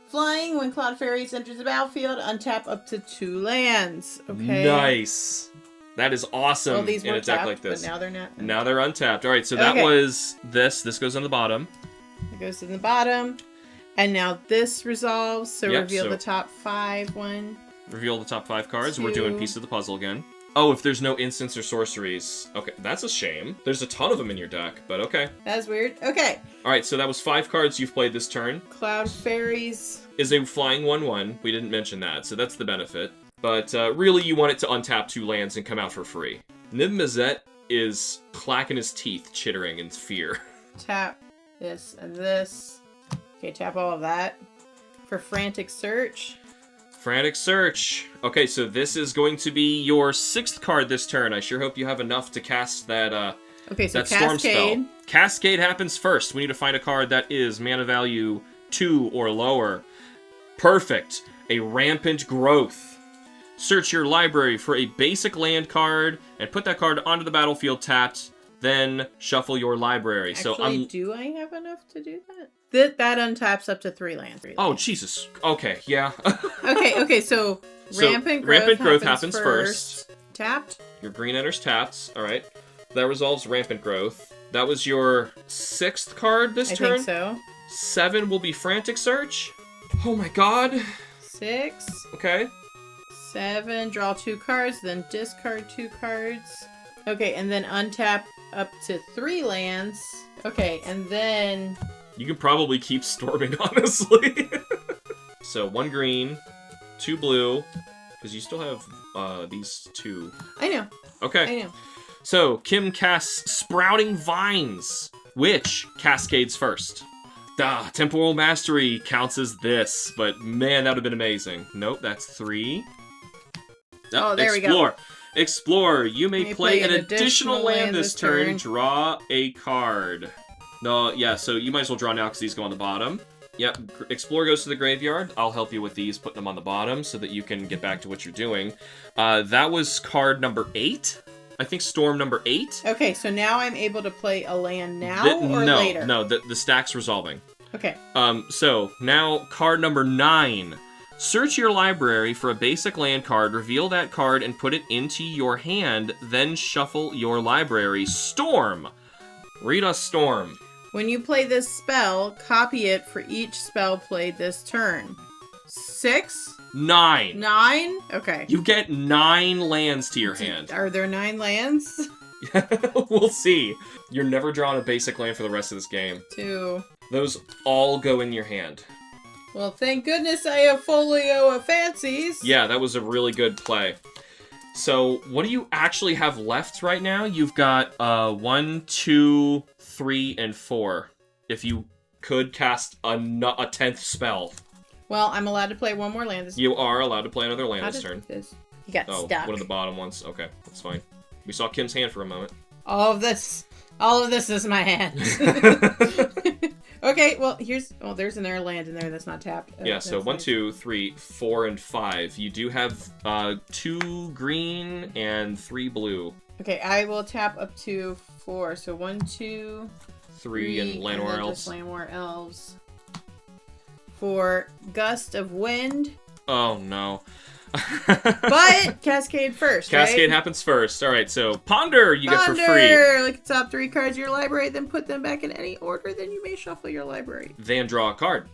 B: Flying, when Cloud of Fairies enters the battlefield, untap up to 2 lands. Okay.
A: Nice. That is awesome
B: Well, these
A: in
B: were
A: a deck
B: tapped,
A: like this.
B: but now they're not.
A: Now they're untapped. All right, so that was this. This goes on the bottom.
B: It goes in the bottom. And now this resolves, so
A: Yep,
B: reveal
A: so-
B: the top 5. 1.
A: Reveal the top 5 cards.
B: 2.
A: We're doing Piece of the Puzzle again. Oh, if there's no instants or sorceries. Okay, that's a shame. There's a ton of them in your deck, but okay.
B: That's weird. Okay.
A: All right, so that was 5 cards you've played this turn.
B: Cloud Fairies.
A: Is a flying 1/1. We didn't mention that, so that's the benefit. But really, you want it to untap 2 lands and come out for free. Niv Mizzet is clacking his teeth, chittering in fear.
B: Tap this and this. Okay, tap all of that. For Frantic Search.
A: Frantic Search. Okay, so this is going to be your 6th card this turn. I sure hope you have enough to cast that,
B: okay, so
A: that Storm
B: Cascade.
A: spell. Cascade happens first. We need to find a card that is mana value 2 or lower. Perfect. A Rampant Growth. Search your library for a basic land card and put that card onto the battlefield tapped. Then shuffle your library.
B: Actually, do I have enough to do that? That untaps up to 3 lands.
A: Oh, Jesus. Okay, yeah.
B: okay, so Rampant Growth happens first. Tapped.
A: Your green enters tapped. All right. That resolves Rampant Growth. That was your 6th card this turn?
B: I think so.
A: 7 will be Frantic Search. Oh my god.
B: 6.
A: Okay.
B: 7, draw 2 cards, then discard 2 cards. Okay, and then untap up to 3 lands. Okay, and then...
A: You can probably keep storming, honestly. So 1 green, 2 blue, because you still have these 2.
B: I know.
A: Okay.
B: I know.
A: So Kim casts Sprouting Vines, which cascades first. Temporal Mastery counts as this, but man, that would have been amazing. Nope, that's 3.
B: Oh, there we
A: Explore.
B: go.
A: Explore. You may play an additional land this turn. Draw a card. No, yeah, so you might as well draw now because these go on the bottom. Yep, Explore goes to the graveyard. I'll help you with these, putting them on the bottom so that you can get back to what you're doing. That was card number 8. I think Storm number 8.
B: Okay, so now I'm able to play a land now or later?
A: No, the stack's resolving.
B: Okay.
A: So now card number 9. Search your library for a basic land card, reveal that card, and put it into your hand, then shuffle your library. Storm! Read us Storm.
B: When you play this spell, copy it for each spell played this turn. 6?
A: 9.
B: 9? Okay.
A: You get 9 lands to your hand.
B: Are there 9 lands?
A: We'll see. You're never drawing a basic land for the rest of this game.
B: 2.
A: Those all go in your hand.
B: Well, thank goodness I have Folio of Fancies.
A: Yeah, that was a really good play. So, what do you actually have left right now? You've got 1, 2, 3, and 4. If you could cast a 10th spell.
B: Well, I'm allowed to play one more land this turn.
A: You are allowed to play another land this turn.
B: He got stuck.
A: One of the bottom ones. Okay, that's fine. We saw Kim's hand for a moment.
B: All of this is my hand. Okay, well, there's another land in there that's not tapped.
A: Yeah, so 1, 2, 3, 4, and 5. You do have 2 green and 3 blue.
B: Okay, I will tap up to 4. So 1, 2,
A: 3 and Llanowar Elves.
B: Just Llanowar Elves. For Gust of Wind.
A: Oh no.
B: But Cascade first,
A: Cascade
B: right?
A: happens first. Alright, so Ponder you get for free.
B: Ponder! Look at the top 3 cards of your library, then put them back in any order, then you may shuffle your library.
A: Then draw a card.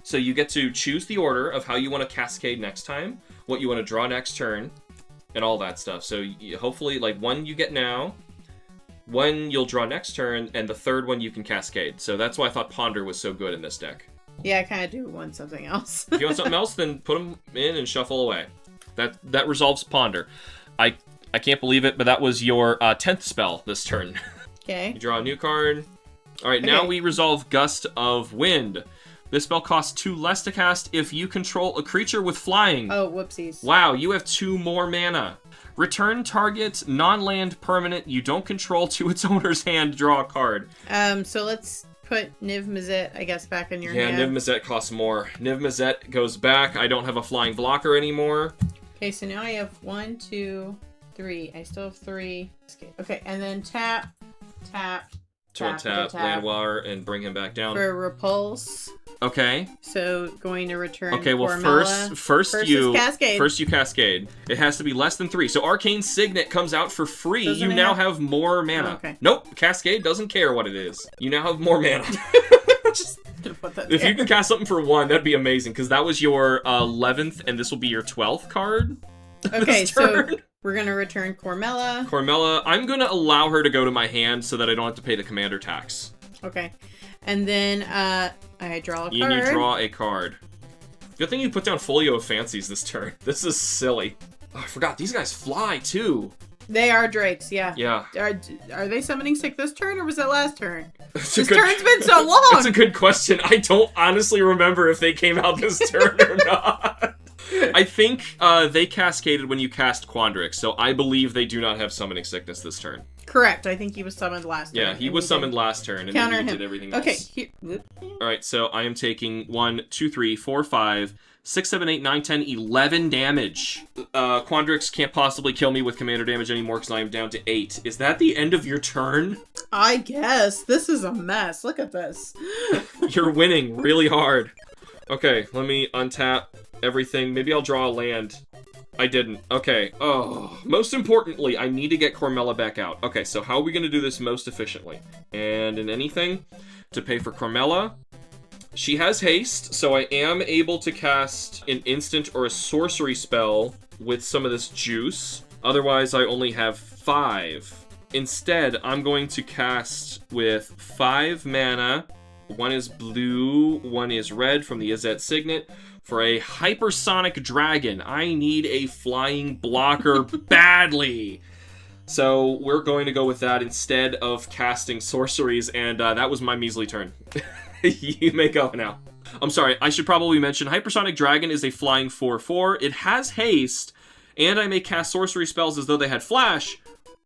A: So you get to choose the order of how you want to Cascade next time, what you want to draw next turn, and all that stuff. So hopefully, like, 1 you get now, 1 you'll draw next turn, and the 3rd one you can Cascade. So that's why I thought Ponder was so good in this deck.
B: Yeah, I kind of do want something else.
A: If you want something else, then put them in and shuffle away. That resolves Ponder. I can't believe it, but that was your 10th spell this turn.
B: Okay.
A: You draw a new card. Alright, now we resolve Gust of Wind. This spell costs 2 less to cast if you control a creature with flying.
B: Oh, whoopsies.
A: Wow, you have 2 more mana. Return target non-land permanent you don't control to its owner's hand, draw a card.
B: So let's put Niv Mizzet, I guess, back in your hand.
A: Yeah, Niv Mizzet costs more. Niv Mizzet goes back. I don't have a flying blocker anymore.
B: Okay, so now I have 1, 2, 3. I still have 3. Okay, and then tap,
A: Llanowar, and bring him back down.
B: For Repulse.
A: Okay.
B: So going to return.
A: Okay, well,
B: Cormella.
A: first you
B: Cascade.
A: First you Cascade. It has to be less than 3. So Arcane Signet comes out for free.
B: Doesn't
A: you now have more mana.
B: Oh, okay.
A: Nope, Cascade doesn't care what it is. You now have more mana. Just, if you can cast something for 1, that'd be amazing, because that was your 11th, and this will be your 12th card.
B: Okay, so we're gonna return Cormella.
A: Cormella, I'm gonna allow her to go to my hand so that I don't have to pay the commander tax.
B: Okay, and then I draw a card.
A: And you draw a card. Good thing you put down Folio of Fancies this turn. This is silly. Oh, I forgot, these guys fly too.
B: They are drakes, yeah.
A: Yeah.
B: Are they summoning sick this turn, or was that last turn?
A: This
B: turn's been so long!
A: That's a good question. I don't honestly remember if they came out this turn or not. I think they cascaded when you cast Quandrix, so I believe they do not have Summoning Sickness this turn.
B: Correct. I think he was summoned last turn.
A: Yeah, he was summoned last turn, and then he did everything else.
B: Okay.
A: Alright, so I am taking 1, 2, 3, 4, 5, 6, 7, 8, 9, 10, 11 damage. Quandrix can't possibly kill me with commander damage anymore because I am down to 8. Is that the end of your turn?
B: I guess. This is a mess. Look at this.
A: You're winning really hard. Okay, let me untap everything. Maybe I'll draw a land. I didn't. Okay. Oh, most importantly, I need to get Cormella back out. Okay, so how are we going to do this most efficiently? And in anything to pay for Cormella, she has haste, so I am able to cast an instant or a sorcery spell with some of this juice. Otherwise, I only have 5. Instead, I'm going to cast with 5 mana. 1 is blue, 1 is red from the Izzet Signet. For a hypersonic dragon, I need a flying blocker badly. So we're going to go with that instead of casting sorceries, and that was my measly turn. You may go now. I'm sorry, I should probably mention Hypersonic Dragon is a flying 4/4. It has haste, and I may cast sorcery spells as though they had flash,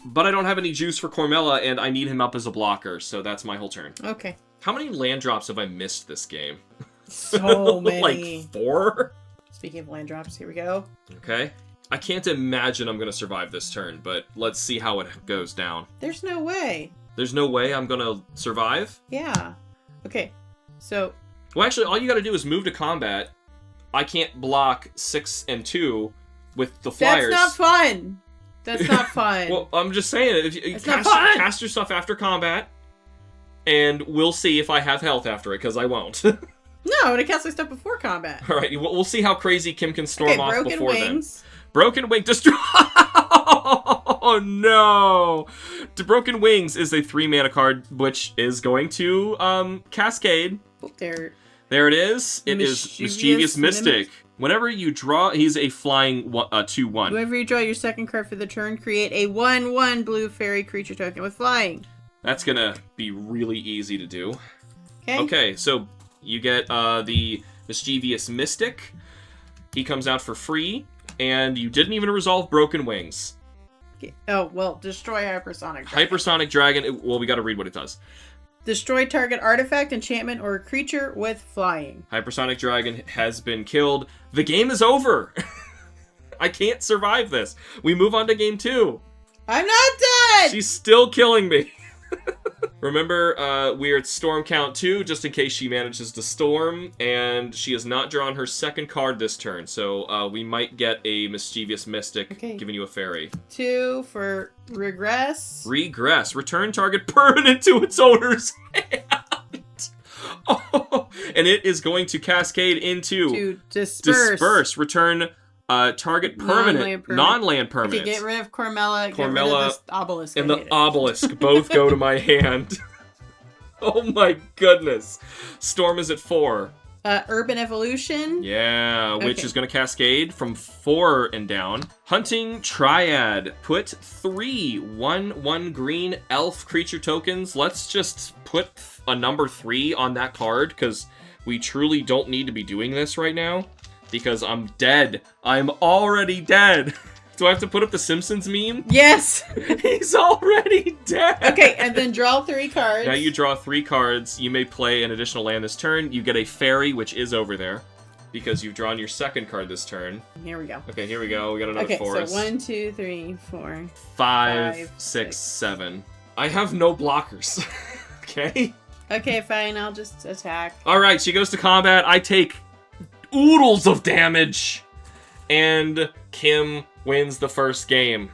A: but I don't have any juice for Cormella, and I need him up as a blocker, so that's my whole turn.
B: Okay.
A: How many land drops have I missed this game?
B: So many.
A: Like 4?
B: Speaking of land drops, here we go.
A: Okay. I can't imagine I'm going to survive this turn, but let's see how it goes down.
B: There's no way.
A: There's no way I'm going to survive?
B: Yeah. Okay, so...
A: Well, actually, all you got to do is move to combat. I can't block 6 and 2 with the flyers.
B: That's not fun! That's not fun.
A: Well, I'm just saying, if you cast your stuff after combat, and we'll see if I have health after it, because I won't.
B: No, I'm going to cast my stuff before combat.
A: All right, we'll see how crazy Kim can storm off
B: Broken
A: before
B: Wings.
A: then. Broken Wing destroy. Oh no! Broken Wings is a 3-mana card, which is going to cascade.
B: Oh,
A: there it is. It is Mischievous Mystic. Whenever you draw, he's a flying 2/1.
B: Whenever you draw your second card for the turn, create a 1/1 blue fairy creature token with flying.
A: That's gonna be really easy to do.
B: Okay.
A: Okay, so you get the Mischievous Mystic. He comes out for free, and you didn't even resolve Broken Wings.
B: Oh, well, destroy Hypersonic Dragon.
A: Hypersonic Dragon, well, we gotta read what it does.
B: Destroy target artifact, enchantment, or creature with flying.
A: Hypersonic Dragon has been killed. The game is over! I can't survive this. We move on to game 2.
B: I'm not dead!
A: She's still killing me. Remember, we're at storm count 2, just in case she manages to storm, and she has not drawn her second card this turn, so we might get a Mischievous Mystic giving you a fairy.
B: 2 for Regress.
A: Regress. Return target permanent to its owner's hand. Oh, and it is going to cascade into...
B: To disperse.
A: Disperse. Return... target permanent, non-land permanent.
B: Okay, get rid of Cormella, get rid of this obelisk.
A: And the obelisk both go to my hand. Oh my goodness. Storm is at 4.
B: Urban Evolution.
A: Yeah, which is going to cascade from 4 and down. Hunting Triad. Put 3 1/1 green elf creature tokens. Let's just put a number 3 on that card, because we truly don't need to be doing this right now. Because I'm dead. I'm already dead. Do I have to put up the Simpsons meme?
B: Yes!
A: He's already dead!
B: Okay, and then draw 3 cards.
A: Now you draw 3 cards. You may play an additional land this turn. You get a fairy, which is over there. Because you've drawn your second card this turn.
B: Here we go.
A: Okay, here we go. We got another forest.
B: So 1, 2, 3, 4,
A: 5, 6, 7. I have no blockers. Okay?
B: Okay, fine. I'll just attack.
A: Alright, she goes to combat. I take... oodles of damage, and Kim wins the first game.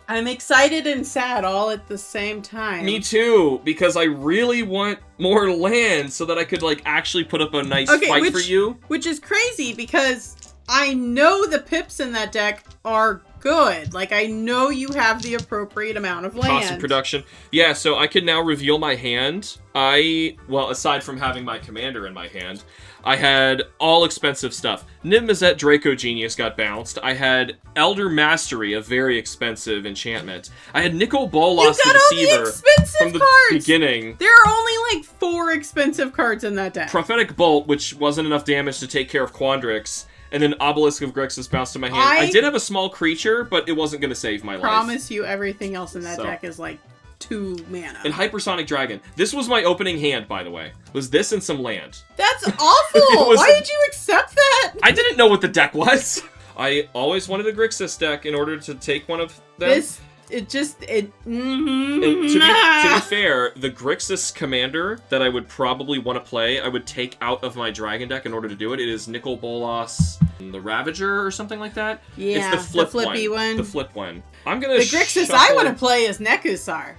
B: I'm excited and sad all at the same time.
A: Me too, because I really want more land so that I could like actually put up a nice fight for you.
B: Which is crazy because I know the pips in that deck are good. Like, I know you have the appropriate amount of land.
A: Cost of production. Yeah, so I can now reveal my hand. Well, aside from having my commander in my hand, I had all expensive stuff. Nimbuzet Draco Genius got bounced. I had Elder Mastery, a very expensive enchantment. I had Nicol Bolas the Deceiver from the beginning.
B: There are only like 4 expensive cards in that deck.
A: Prophetic Bolt, which wasn't enough damage to take care of Quandrix. And then Obelisk of Grixis bounced to my hand. I did have a small creature, but it wasn't going to save my life.
B: Promise you everything else in that deck is like 2 mana.
A: And Hypersonic Dragon. This was my opening hand, by the way. Was this and some land.
B: That's awful! Why did you accept that?
A: I didn't know what the deck was. I always wanted a Grixis deck in order to take one of them.
B: And to
A: be fair, the Grixis commander that I would probably want to play, I would take out of my dragon deck in order to do it. It is Nicol Bolas, The Ravager or something like that.
B: Yeah,
A: it's the flip
B: flippy one.
A: The flip one. I'm gonna
B: The Grixis I want to play is Nekusar.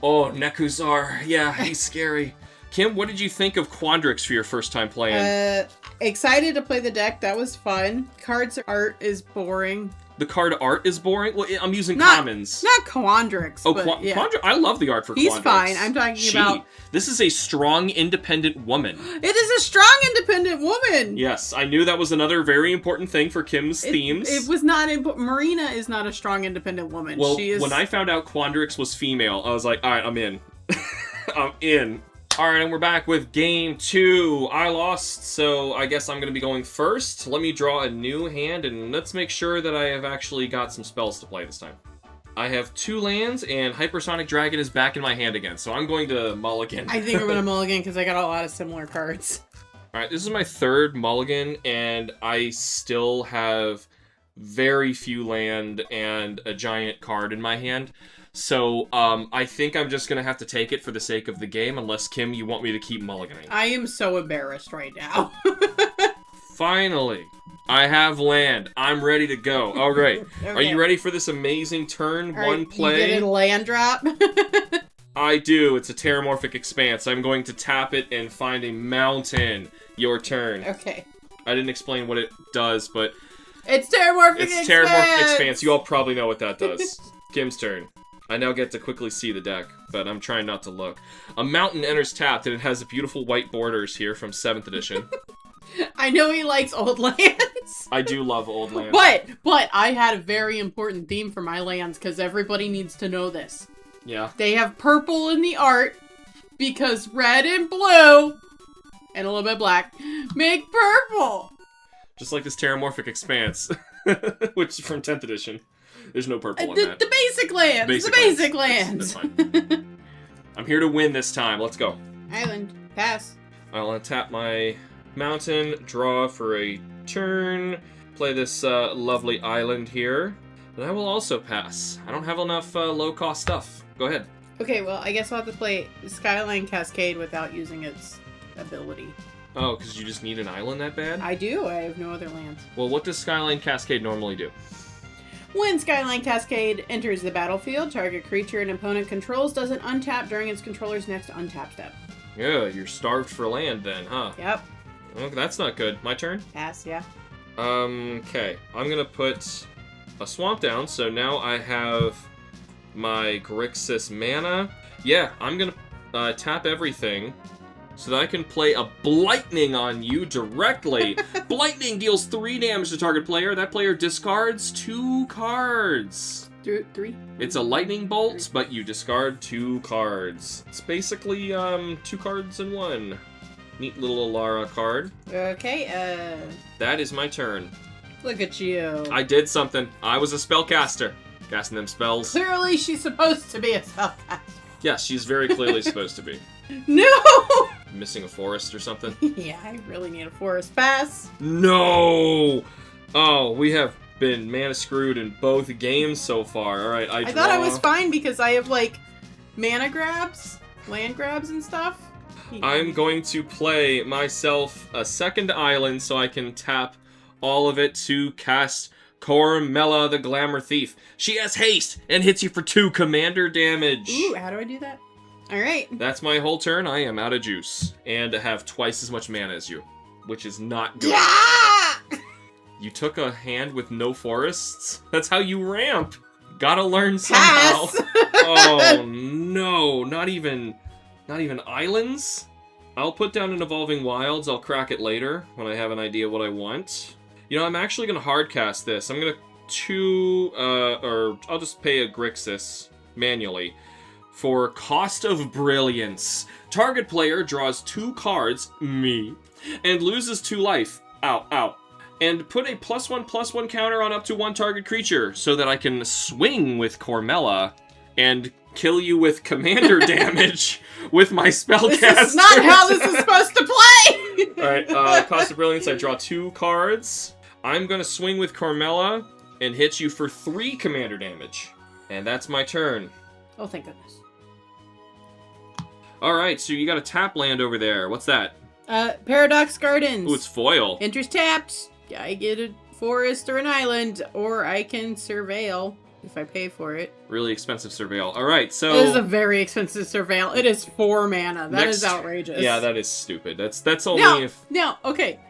A: Oh, Nekusar. Yeah, he's scary. Kim, what did you think of Quandrix for your first time playing?
B: Excited to play the deck. That was fun. Cards art is boring.
A: The card art is boring? Well, I'm using
B: Not
A: commons.
B: Not Quandrix.
A: Oh,
B: but yeah.
A: Quandrix. I love the art for Quandrix.
B: He's fine. I'm talking about...
A: This is a strong, independent woman.
B: It is a strong, independent woman!
A: Yes, I knew that was another very important thing for Kim's themes.
B: It was not... Marina is not a strong, independent woman.
A: Well,
B: she is...
A: when I found out Quandrix was female, I was like, alright, I'm in. I'm in. Alright, and we're back with game 2. I lost, so I guess I'm going to be going first. Let me draw a new hand, and let's make sure that I have actually got some spells to play this time. I have 2 lands, and Hypersonic Dragon is back in my hand again, so I'm going to mulligan.
B: I think I'm going to mulligan because I got a lot of similar cards.
A: Alright, this is my 3rd mulligan, and I still have very few land and a giant card in my hand. So, I think I'm just gonna have to take it for the sake of the game, unless, Kim, you want me to keep mulliganing.
B: I am so embarrassed right now.
A: Finally, I have land. I'm ready to go. All right. Okay. Are you ready for this amazing turn?
B: All
A: one play.
B: You get a land drop?
A: I do. It's a Terramorphic Expanse. I'm going to tap it and find a mountain. Your turn.
B: Okay.
A: I didn't explain what it does, but...
B: It's Terramorphic Expanse!
A: It's Terramorphic Expanse. You all probably know what that does. Kim's turn. I now get to quickly see the deck, but I'm trying not to look. A mountain enters tapped, and it has the beautiful white borders here from 7th edition.
B: I know he likes old lands.
A: I do love old lands.
B: But I had a very important theme for my lands, because everybody needs to know this.
A: Yeah.
B: They have purple in the art, because red and blue, and a little bit black, make purple.
A: Just like this Terramorphic Expanse, which is from 10th edition. There's no purple on that.
B: The basic lands. The basic lands.
A: That's fine. I'm here to win this time. Let's go.
B: Island. Pass.
A: I'll untap my mountain, draw for a turn, play this lovely island here. And I will also pass. I don't have enough low-cost stuff. Go ahead.
B: Okay, well, I guess I'll have to play Skyline Cascade without using its ability.
A: Oh, because you just need an island that bad?
B: I do. I have no other lands.
A: Well, what does Skyline Cascade normally do?
B: When Skyline Cascade enters the battlefield, target creature an opponent controls doesn't untap during its controller's next untap step.
A: Yeah, you're starved for land then, huh?
B: Yep.
A: Okay, that's not good. My turn?
B: Pass, yeah.
A: Okay. I'm gonna put a swamp down, so now I have my Grixis mana. Yeah, I'm gonna tap everything so that I can play a Blightning on you directly. Blightning deals 3 damage to target player. That player discards 2 cards.
B: 3?
A: It's a lightning bolt, but you discard 2 cards. It's basically 2 cards in 1. Neat little Alara card.
B: Okay,
A: That is my turn.
B: Look at you.
A: I did something. I was a spellcaster. Casting them spells.
B: Clearly she's supposed to be a spellcaster.
A: Yes, she's very clearly supposed to be.
B: No!
A: Missing a forest or something?
B: Yeah, I really need a forest. Pass.
A: No! Oh, we have been mana screwed in both games so far. Alright, I
B: thought I was fine because I have, like, mana grabs, land grabs and stuff.
A: I'm going to play myself a second island so I can tap all of it to cast Cormella the Glamour Thief. She has haste and hits you for 2 commander damage.
B: Ooh, how do I do that? Alright.
A: That's my whole turn. I am out of juice. And I have twice as much mana as you, which is not good.
B: Yeah!
A: You took a hand with no forests? That's how you ramp. Gotta learn somehow.
B: Pass.
A: Oh no, not even islands? I'll put down an Evolving Wilds. I'll crack it later when I have an idea what I want. You know, I'm actually gonna hardcast this. I'm gonna I'll just pay a Grixis manually. For Cost of Brilliance. Target player draws 2 cards, me, and loses 2 life. Ow, ow. And put a +1/+1 counter on up to 1 target creature so that I can swing with Cormella and kill you with commander damage with my spellcaster.
B: This is not how this is supposed to play!
A: Alright, Cost of Brilliance, I draw 2 cards. I'm gonna swing with Cormella and hit you for 3 commander damage. And that's my turn.
B: Oh, thank goodness.
A: Alright, so you got a tap land over there. What's that?
B: Paradox Gardens.
A: Ooh, it's foil.
B: Enters tapped. I get a forest or an island, or I can surveil if I pay for it.
A: Really expensive surveil. All right, so
B: It is a very expensive surveil. It is 4 mana. That is outrageous.
A: Yeah, that is stupid. That's only if.
B: No, okay.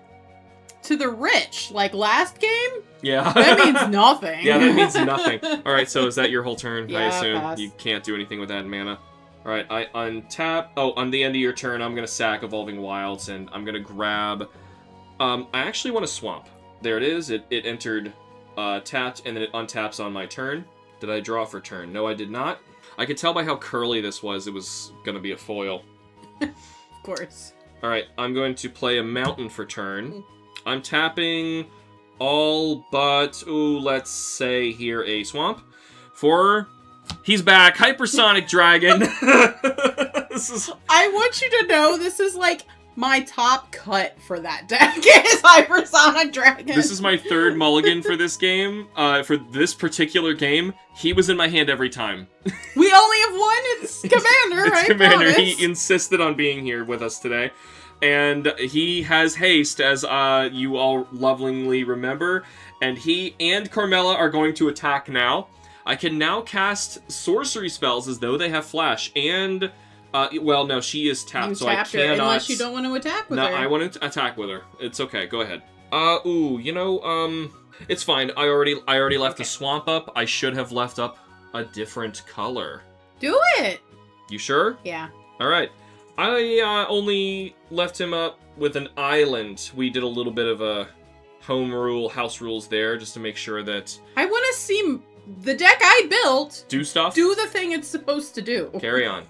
B: To the rich, like last game,
A: Yeah.
B: that means nothing.
A: Yeah, that means nothing. All right, so is that your whole turn?
B: Yeah,
A: I assume
B: pass.
A: you can't do anything with that mana. All right, I untap. Oh, on the end of your turn, I'm gonna sack Evolving Wilds, and I'm gonna grab. I actually want to swamp. There it is. It entered tapped, and then it untaps on my turn. Did I draw for turn? No, I did not. I could tell by how curly this was. It was gonna be a foil.
B: Of course.
A: All right, I'm going to play a mountain for turn. I'm tapping all but, ooh, let's say here a swamp. For, he's back, Hypersonic Dragon. This is...
B: I want you to know this is like my top cut for that deck is Hypersonic Dragon.
A: This is my third mulligan for this game. For this particular game, he was in my hand every time.
B: We only have one. It's Commander,
A: It's
B: I
A: Commander.
B: promise.
A: He insisted on being here with us today. And he has haste, as you all lovingly remember. And he and Carmella are going to attack now. I can now cast sorcery spells as though they have flash. And, well, no, she is tapped,
B: You
A: so I
B: tapped her,
A: cannot...
B: unless you don't want to attack with
A: No,
B: her.
A: I want to attack with her. It's okay, go ahead. Ooh, you know, it's fine. I already left the swamp up. I should have left up a different color.
B: Do it.
A: You sure?
B: Yeah.
A: All right. I only left him up with an island. We did a little bit of a home rule, house rules there, just to make sure that...
B: I want to see the deck I built
A: Do stuff?
B: do the thing it's supposed to do.
A: Carry on.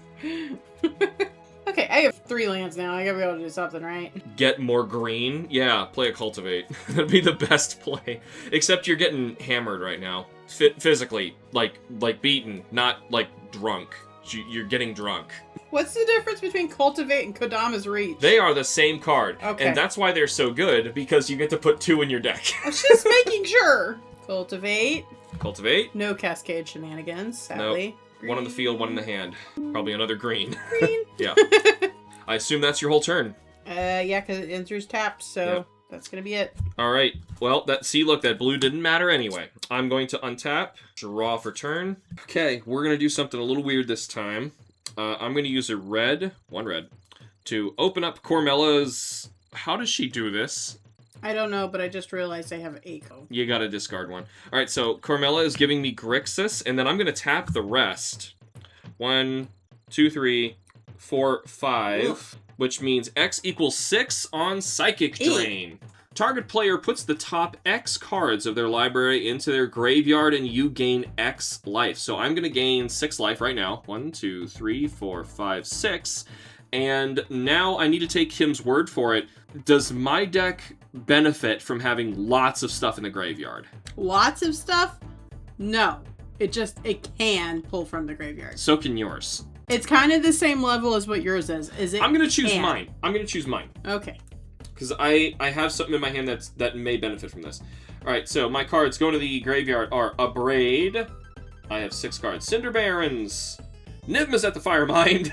B: Okay, I have 3 lands now. I gotta be able to do something, right?
A: Get more green? Yeah, play a Cultivate. That'd be the best play. Except you're getting hammered right now. Physically. Like beaten, not, like, drunk. You're getting drunk.
B: What's the difference between Cultivate and Kodama's Reach?
A: They are the same card.
B: Okay.
A: And that's why they're so good, because you get to put 2 in your deck.
B: I was just making sure. Cultivate.
A: Cultivate.
B: No Cascade shenanigans, sadly.
A: Nope. 1 in the field, 1 in the hand. Probably another green.
B: Green.
A: Yeah. I assume that's your whole turn.
B: Yeah, because it enters tapped, so
A: Yep.
B: that's gonna be it.
A: Alright. Well, look, that blue didn't matter anyway. I'm going to untap, draw for turn. Okay, we're going to do something a little weird this time. I'm going to use a red, 1 red, to open up Carmella's... How does she do this?
B: I don't know, but I just realized I have Echo.
A: You gotta discard 1. Alright, so Carmella is giving me Grixis, and then I'm going to tap the rest. 1, 2, 3, 4, 5,
B: Oof.
A: which means X equals 6 on Psychic Drain. Target player puts the top X cards of their library into their graveyard, and you gain X life. So I'm going to gain 6 life right now. 1, 2, 3, 4, 5, 6. And now I need to take Kim's word for it. Does my deck benefit from having lots of stuff in the graveyard?
B: Lots of stuff? No. It can pull from the graveyard.
A: So can yours.
B: It's kind of the same level as what yours is. Is it?
A: I'm going to choose
B: can?
A: mine. I'm going to choose mine.
B: Okay.
A: Because I have something in my hand that may benefit from this. Alright, so my cards going to the graveyard are Abrade. I have 6 cards. Cinder Barons. Niv at the Firemind.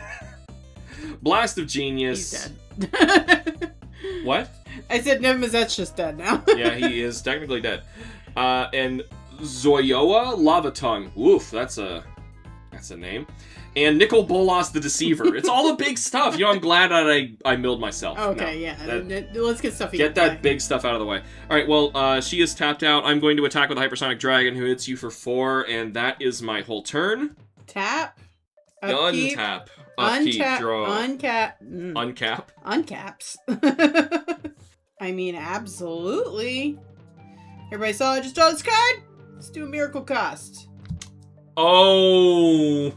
A: Blast of Genius.
B: He's dead.
A: What?
B: I said Niv just dead now.
A: Yeah, he is technically dead. And Zoyoa Lava Tongue. Woof, that's a name. And Nicol Bolas the Deceiver. It's all the big stuff. You know, I'm glad that I milled myself.
B: Okay,
A: No,
B: yeah. Let's get stuff.
A: Get that big stuff out of the way. All right, well, she is tapped out. I'm going to attack with a Hypersonic Dragon who hits you for 4, and that is my whole turn.
B: Tap. Upkeep.
A: Untap. Upkeep.
B: Untap.
A: Draw.
B: Uncap.
A: Uncap.
B: Uncaps. I mean, absolutely. Everybody saw it? Just draw this card? Let's do a Miracle Cost.
A: Oh,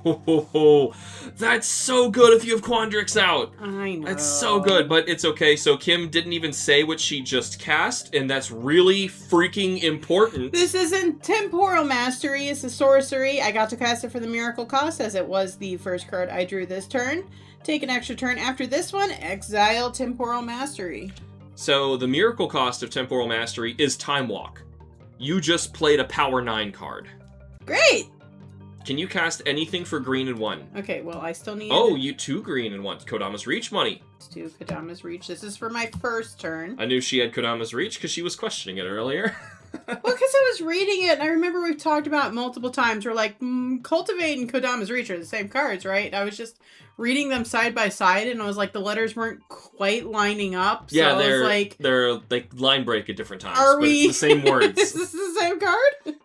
A: that's so good if you have Quandrix out.
B: I know.
A: That's so good, but it's okay. So Kim didn't even say what she just cast, and that's really freaking important.
B: This isn't Temporal Mastery, it's a sorcery. I got to cast it for the Miracle Cost, as it was the first card I drew this turn. Take an extra turn after this one, exile Temporal Mastery.
A: So the miracle cost of Temporal Mastery is Time Walk. You just played a Power 9 card.
B: Great!
A: Can you cast anything for green and 1?
B: Okay, well, I still need...
A: Oh, you 2 green and 1. Kodama's Reach money.
B: 2 Kodama's Reach. This is for my first turn.
A: I knew she had Kodama's Reach because she was questioning it earlier.
B: Well, because I was reading it, and I remember we've talked about it multiple times. We're like, Cultivate and Kodama's Reach are the same cards, right? I was just reading them side by side, and I was like, the letters weren't quite lining up. So
A: Yeah,
B: I was like,
A: they're like line break at different times.
B: Are
A: but
B: we?
A: It's the same words.
B: Is this the same card?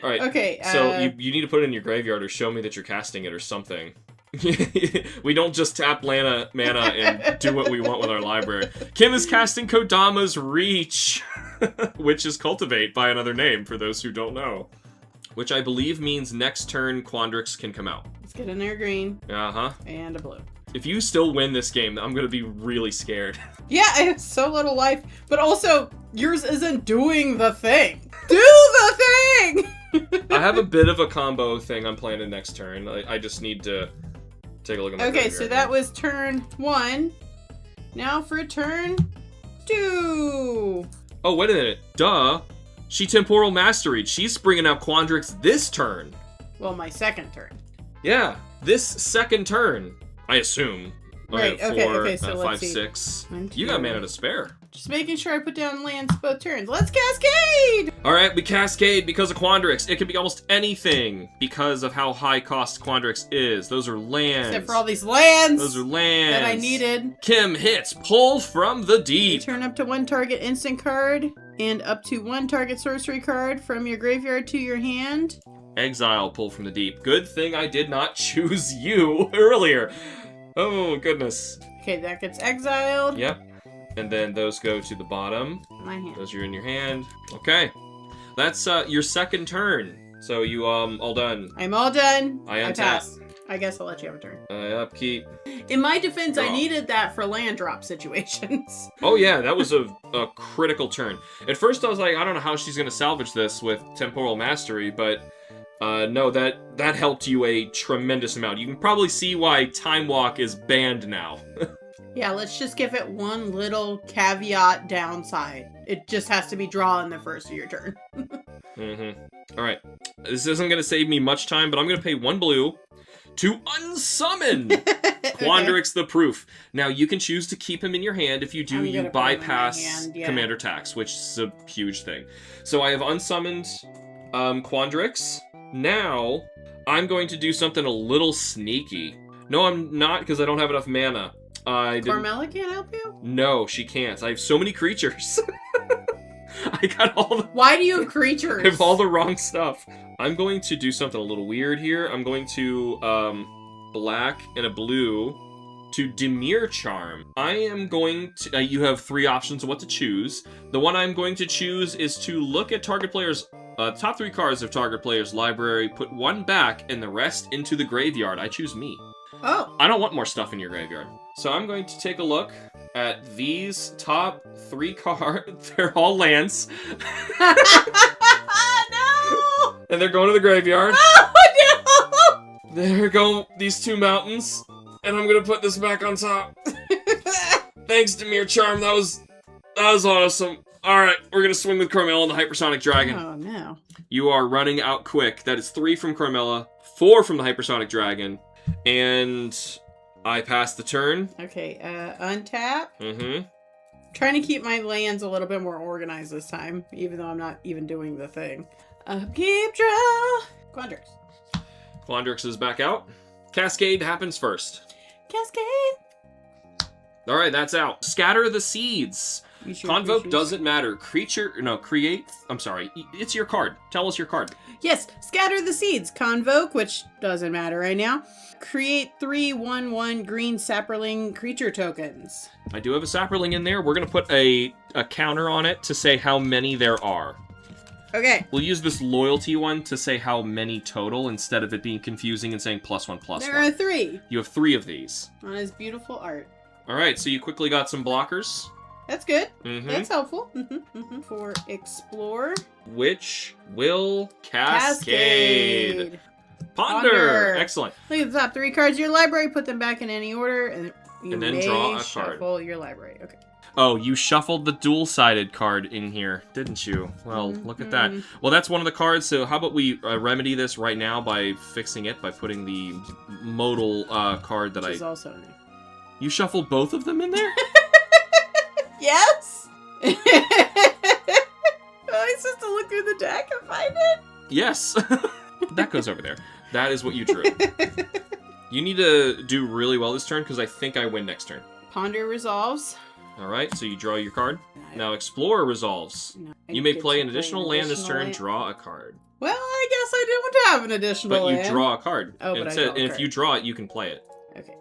A: All right.
B: Okay.
A: So you need to put it in your graveyard or show me that you're casting it or something. We don't just tap mana and do what we want with our library. Kim is casting Kodama's Reach, which is Cultivate by another name for those who don't know. Which I believe means next turn Quandrix can come out.
B: Let's get in there green.
A: Uh-huh.
B: And a blue.
A: If you still win this game, I'm gonna be really scared.
B: Yeah, I have so little life, but also yours isn't doing the thing. Do the thing!
A: I have a bit of a combo thing I'm planning next turn. I just need to take a look at my
B: Okay,
A: graveyard.
B: so that was turn 1. Now for turn 2.
A: Oh, wait a minute. Duh. She Temporal Mastery. She's bringing out Quandrix this turn.
B: Well, my second turn.
A: Yeah, this second turn, I assume.
B: Right, okay, so let's
A: 5,
B: see.
A: 6.
B: 1,
A: You got
B: 2.
A: mana to spare.
B: Just making sure I put down lands both turns. Let's cascade!
A: Alright, we cascade because of Quandrix. It can be almost anything because of how high cost Quandrix is. Those are lands.
B: Except for all these lands
A: Those are lands
B: that I needed.
A: Kim hits Pull from the Deep.
B: Turn up to 1 target instant card and up to 1 target sorcery card from your graveyard to your hand.
A: Exile Pull from the Deep. Good thing I did not choose you earlier. Oh, goodness.
B: Okay, that gets exiled.
A: Yep. And then those go to the bottom.
B: My hand.
A: Those are in your hand. Okay. That's your second turn. So you all done.
B: I'm all done.
A: I untap.
B: pass. I guess I'll let you have a turn.
A: Upkeep.
B: In my defense, I
A: Draw.
B: needed that for land drop situations.
A: Oh yeah, that was a critical turn. At first I was like, I don't know how she's gonna salvage this with Temporal Mastery, but no, that helped you a tremendous amount. You can probably see why Time Walk is banned now.
B: Yeah, let's just give it one little caveat downside. It just has to be draw in the first of your turn.
A: Alright. This isn't going to save me much time, but I'm going to pay 1 blue to unsummon Quandrix the Proof. Now, you can choose to keep him in your hand. If you do, you bypass
B: hand, yeah.
A: commander tax, which is a huge thing. So I have unsummoned Quandrix. Now, I'm going to do something a little sneaky. No, I'm not, because I don't have enough mana.
B: Carmella can't help you?
A: No, she can't. I have so many creatures. I got all the...
B: Why do you have creatures?
A: I have all the wrong stuff. I'm going to do something a little weird here. I'm going to, black and a blue to Demir Charm. I am going to... you have 3 options of what to choose. The one I'm going to choose is to look at target player's... top 3 cards of target player's library, put 1 back, and the rest into the graveyard. I choose me.
B: Oh.
A: I don't want more stuff in your graveyard. So I'm going to take a look at these top 3 cards. They're all lands.
B: No!
A: And they're going to the graveyard.
B: Oh, no!
A: There go these 2 mountains. And I'm going to put this back on top. Thanks, Demir Charm. That was awesome. Alright, we're going to swing with Carmella and the Hypersonic Dragon.
B: Oh, no.
A: You are running out quick. That is 3 from Carmella, 4 from the Hypersonic Dragon. And I pass the turn.
B: Okay, untap.
A: Mm-hmm.
B: Trying to keep my lands a little bit more organized this time, even though I'm not even doing the thing. Upkeep draw. Quandrix.
A: Quandrix is back out. Cascade happens first.
B: Cascade.
A: Alright, that's out. Scatter the Seeds. Convoke doesn't matter. Create. I'm sorry. It's your card. Tell us your card.
B: Yes, Scatter the Seeds. Convoke, which doesn't matter right now. Create 3 1/1 green sapperling creature tokens.
A: I do have a sapperling in there. We're going to put a counter on it to say how many there are.
B: Okay.
A: We'll use this loyalty one to say how many total instead of it being confusing and saying +1/+1.
B: There are 3
A: You have 3 of these.
B: on his beautiful art.
A: Alright, so you quickly got some blockers.
B: That's good.
A: Mm-hmm.
B: That's helpful. For Explore.
A: Which will cascade. Ponder. Excellent.
B: Look at the top 3 cards of your library. Put them back in any order. And you
A: And then
B: may
A: draw a card.
B: shuffle your library. Okay.
A: Oh, you shuffled the dual-sided card in here, didn't you? Well, look at that. Well, that's one of the cards, so how about we remedy this right now by fixing it, by putting the modal card that
B: Which is also new.
A: You shuffled both of them in there?
B: Yes? Am I supposed to look through the deck and find it?
A: Yes. That goes over there. That is what you drew. You need to do really well this turn, because I think I win next turn.
B: Ponder resolves.
A: Alright, so you draw your card. Now Explorer resolves. You may play an additional land this turn, draw a card.
B: Well, I guess I didn't have an additional land.
A: But you draw a card.
B: Oh, but I draw a card.
A: And if you draw it, you can play it.
B: Okay.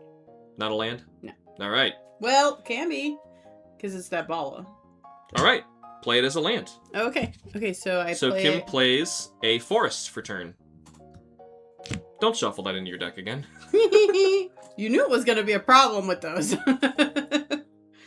A: Not a land?
B: No.
A: Alright.
B: Well, can be, because it's that Bala.
A: Alright, play it as a land.
B: Okay. Okay, so
A: Kim plays a forest for turn. Don't shuffle that into your deck again.
B: You knew it was going to be a problem with those.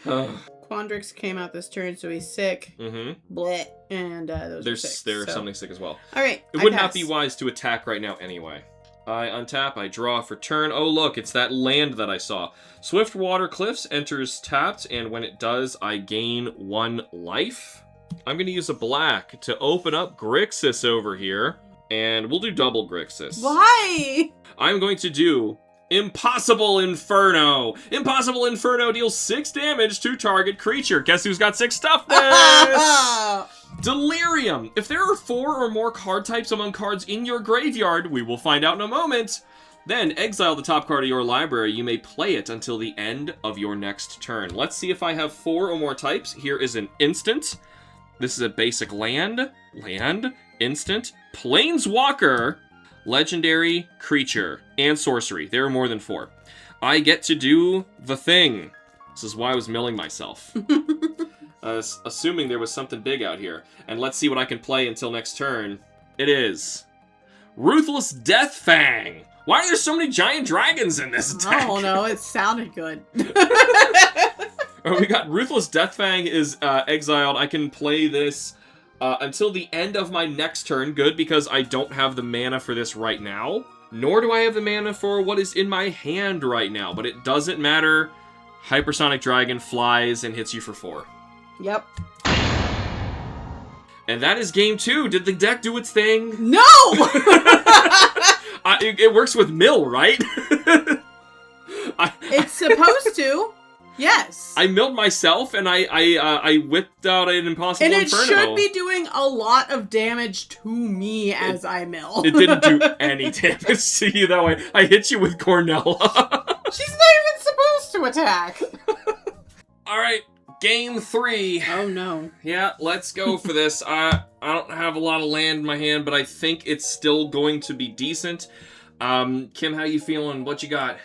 B: Quandrix came out this turn, so he's sick. Bleh. And those are sick.
A: There's something sick as well.
B: Alright,
A: it would not be wise to attack right now anyway. I untap, I draw for turn. Oh look, it's that land that I saw. Swiftwater Cliffs enters tapped, and when it does, I gain 1 life. I'm going to use a black to open up Grixis over here, and we'll do double Grixis.
B: Why?
A: I'm going to do Impossible Inferno. Impossible Inferno deals 6 damage to target creature. Guess who's got 6 toughness? Delirium. If there are 4 or more card types among cards in your graveyard, we will find out in a moment. Then exile the top card of your library. You may play it until the end of your next turn. Let's see if I have 4 or more types. Here is an instant. This is a basic land. Instant. Planeswalker. Legendary, creature, and sorcery. There are more than 4. I get to do the thing. This is why I was milling myself. Assuming there was something big out here. And let's see what I can play until next turn. It is Ruthless Deathfang. Why are there so many giant dragons in this deck?
B: I don't know. It sounded good.
A: We got Ruthless Deathfang is exiled. I can play this until the end of my next turn. Good, because I don't have the mana for this right now. Nor do I have the mana for what is in my hand right now. But it doesn't matter. Hypersonic Dragon flies and hits you for 4.
B: Yep.
A: And that is game 2. Did the deck do its thing?
B: No!
A: It works with mill, right?
B: It's supposed to. Yes.
A: I milled myself, and I whipped out an Impossible Inferno.
B: And it should be doing a lot of damage to me as I mill.
A: It didn't do any damage to you that way. I hit you with Cornella.
B: She's not even supposed to attack.
A: Alright, game 3.
B: Oh no.
A: Yeah, let's go for this. I don't have a lot of land in my hand, but I think it's still going to be decent. Kim, how you feeling? What you got?